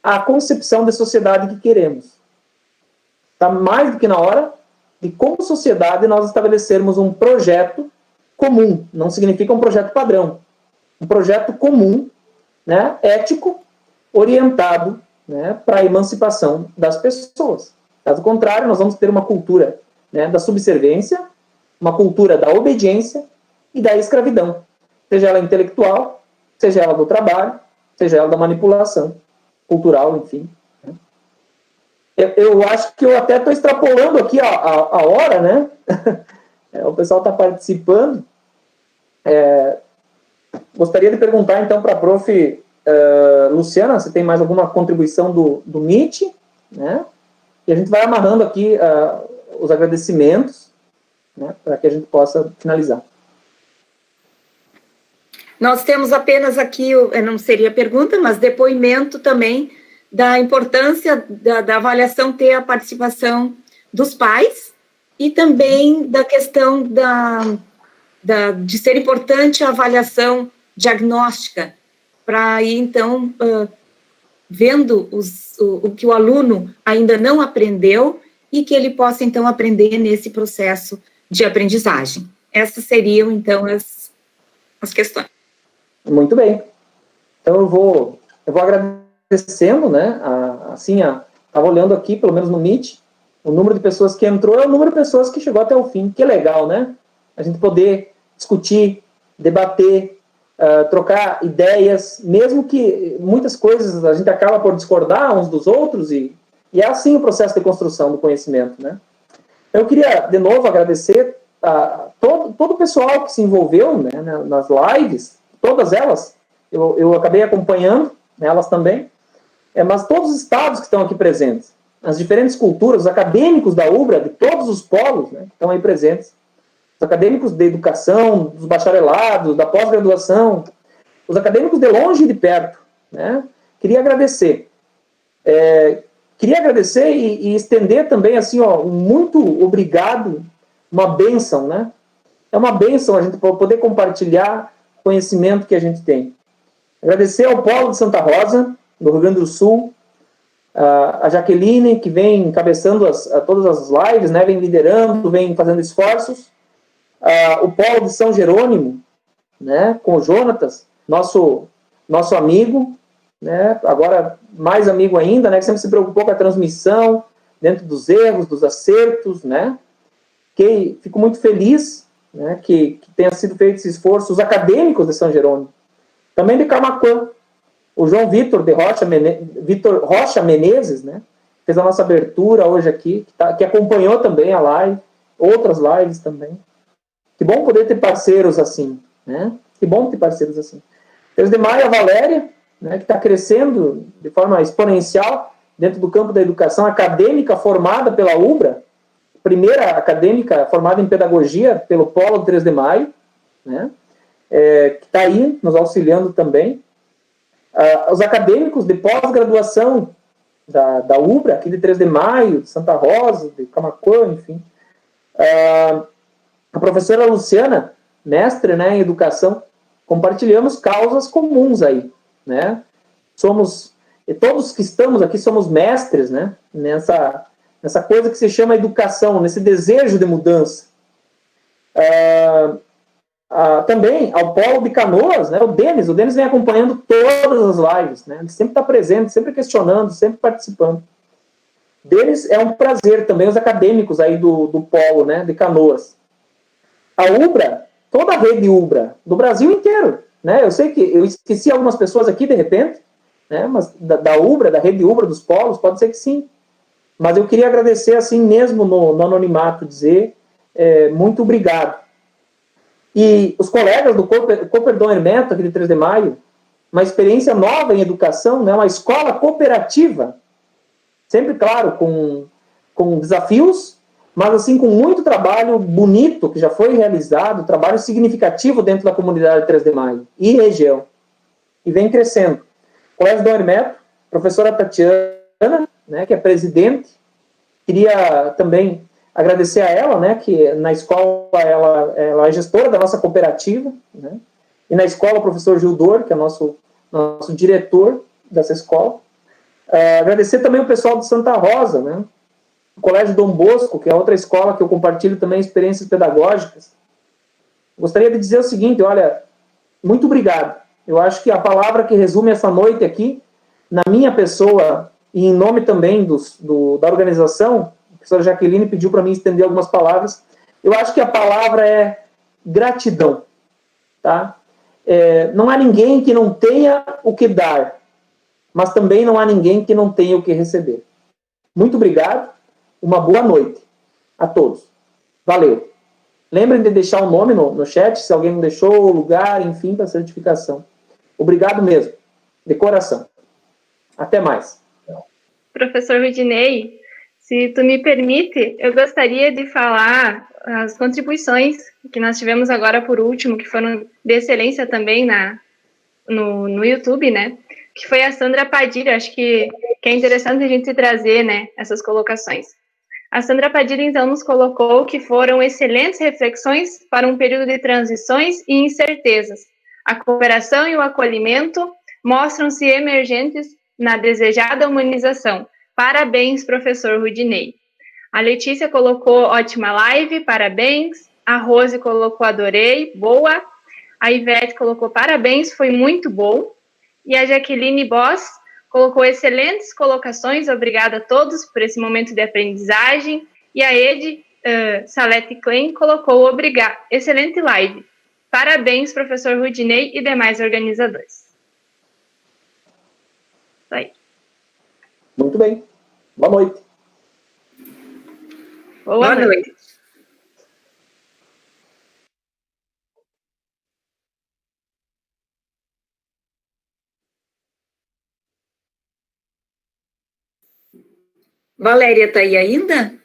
à concepção de sociedade que queremos. Está mais do que na hora de, como sociedade, nós estabelecermos um projeto comum. Não significa um projeto padrão. Um projeto comum, né, ético, orientado, né, para a emancipação das pessoas. Caso contrário, nós vamos ter uma cultura, né, da subserviência, uma cultura da obediência e da escravidão, seja ela intelectual, seja ela do trabalho, seja ela da manipulação cultural, enfim. Eu acho que eu até estou extrapolando aqui a hora, né? O pessoal está participando. Gostaria de perguntar, então, para a prof. Luciana, se tem mais alguma contribuição do MIT, né? E a gente vai amarrando aqui os agradecimentos, né, para que a gente possa finalizar. Nós temos apenas aqui, não seria pergunta, mas depoimento também da importância da avaliação ter a participação dos pais e também da questão de ser importante a avaliação diagnóstica, para ir, então, vendo o que o aluno ainda não aprendeu e que ele possa, então, aprender nesse processo de aprendizagem. Essas seriam, então, as questões. Muito bem. Então, eu vou agradecendo, né, estava olhando aqui, pelo menos no Meet, o número de pessoas que entrou é o número de pessoas que chegou até o fim. Que legal, né? A gente poder discutir, debater, trocar ideias, mesmo que muitas coisas a gente acaba por discordar uns dos outros, e é assim o processo de construção do conhecimento, né? Eu queria, de novo, agradecer a todo o pessoal que se envolveu, né, nas lives, todas elas, eu acabei acompanhando, né, elas também, mas todos os estados que estão aqui presentes, as diferentes culturas, os acadêmicos da UBRA, de todos os polos, né, estão aí presentes, os acadêmicos de educação, dos bacharelados, da pós-graduação, os acadêmicos de longe e de perto, né, queria agradecer. Queria agradecer e estender também, assim, um muito obrigado, uma bênção, né? É uma bênção a gente poder compartilhar o conhecimento que a gente tem. Agradecer ao Polo de Santa Rosa, do Rio Grande do Sul, a Jaqueline, que vem encabeçando todas as lives, né? Vem liderando, vem fazendo esforços. O Polo de São Jerônimo, né? Com o Jonatas, nosso amigo, né, agora mais amigo ainda, né, que sempre se preocupou com a transmissão, dentro dos erros, dos acertos, né, que fico muito feliz né, que tenha sido feito esse esforço, os acadêmicos de São Jerônimo, também de Camaquã, o João Vitor Rocha Menezes, né, fez a nossa abertura hoje aqui, que acompanhou também a live, outras lives também. Que bom poder ter parceiros assim, né? Que bom ter parceiros assim. 3 de Maio, a Valéria, né, que está crescendo de forma exponencial dentro do campo da educação acadêmica formada pela UBRA, primeira acadêmica formada em pedagogia pelo Polo 3 de Maio, né, que está aí nos auxiliando também. Os acadêmicos de pós-graduação da UBRA, aqui de 3 de Maio, de Santa Rosa, de Camaquã, enfim. A professora Luciana, mestre, né, em educação, compartilhamos causas comuns aí, né? Todos que estamos aqui somos mestres, né, nessa coisa que se chama educação, nesse desejo de mudança. Também ao Polo de Canoas, né, o Denis vem acompanhando todas as lives, né, ele sempre está presente, sempre questionando, sempre participando. Denis é um prazer também, os acadêmicos aí do Polo, né, de Canoas. A UBRA, toda a rede UBRA, do Brasil inteiro, né, eu sei que eu esqueci algumas pessoas aqui de repente, né, mas da UBRA, da rede UBRA dos Polos, pode ser que sim, mas eu queria agradecer assim mesmo no anonimato, dizer muito obrigado. E os colegas do Cooper Dom Hermeto, aqui de 3 de Maio, uma experiência nova em educação, né, uma escola cooperativa, sempre, claro, com desafios, mas assim com muito trabalho bonito que já foi realizado, trabalho significativo dentro da comunidade 3 de Maio e região, e vem crescendo. Colégio Dom Hermeto, professora Tatiana, né, que é presidente, queria também agradecer a ela, né, que na escola ela é gestora da nossa cooperativa, né, e na escola o professor Gildor, que é nosso diretor dessa escola. Agradecer também o pessoal de Santa Rosa, né, o Colégio Dom Bosco, que é outra escola que eu compartilho também experiências pedagógicas. Gostaria de dizer o seguinte, olha, muito obrigado. Eu acho que a palavra que resume essa noite aqui, na minha pessoa e em nome também da organização, a professora Jaqueline pediu para mim estender algumas palavras, eu acho que a palavra é gratidão. Tá? Não há ninguém que não tenha o que dar, mas também não há ninguém que não tenha o que receber. Muito obrigado, uma boa noite a todos. Valeu. Lembrem de deixar o nome no chat, se alguém não deixou, o lugar, enfim, para certificação. Obrigado mesmo, de coração. Até mais. Professor Rudinei, se tu me permite, eu gostaria de falar as contribuições que nós tivemos agora por último, que foram de excelência também no YouTube, né? Que foi a Sandra Padilha. Acho que é interessante a gente trazer, né, essas colocações. A Sandra Padilha, então, nos colocou que foram excelentes reflexões para um período de transições e incertezas. A cooperação e o acolhimento mostram-se emergentes na desejada humanização. Parabéns, professor Rudinei. A Letícia colocou ótima live, parabéns. A Rose colocou adorei, boa. A Ivete colocou parabéns, foi muito bom. E a Jaqueline Boss colocou excelentes colocações, obrigada a todos por esse momento de aprendizagem. E a Ed Salete Klein colocou obrigado, excelente live. Parabéns, professor Rudinei e demais organizadores. Isso aí. Muito bem. Boa noite. Boa noite. Valéria está aí ainda?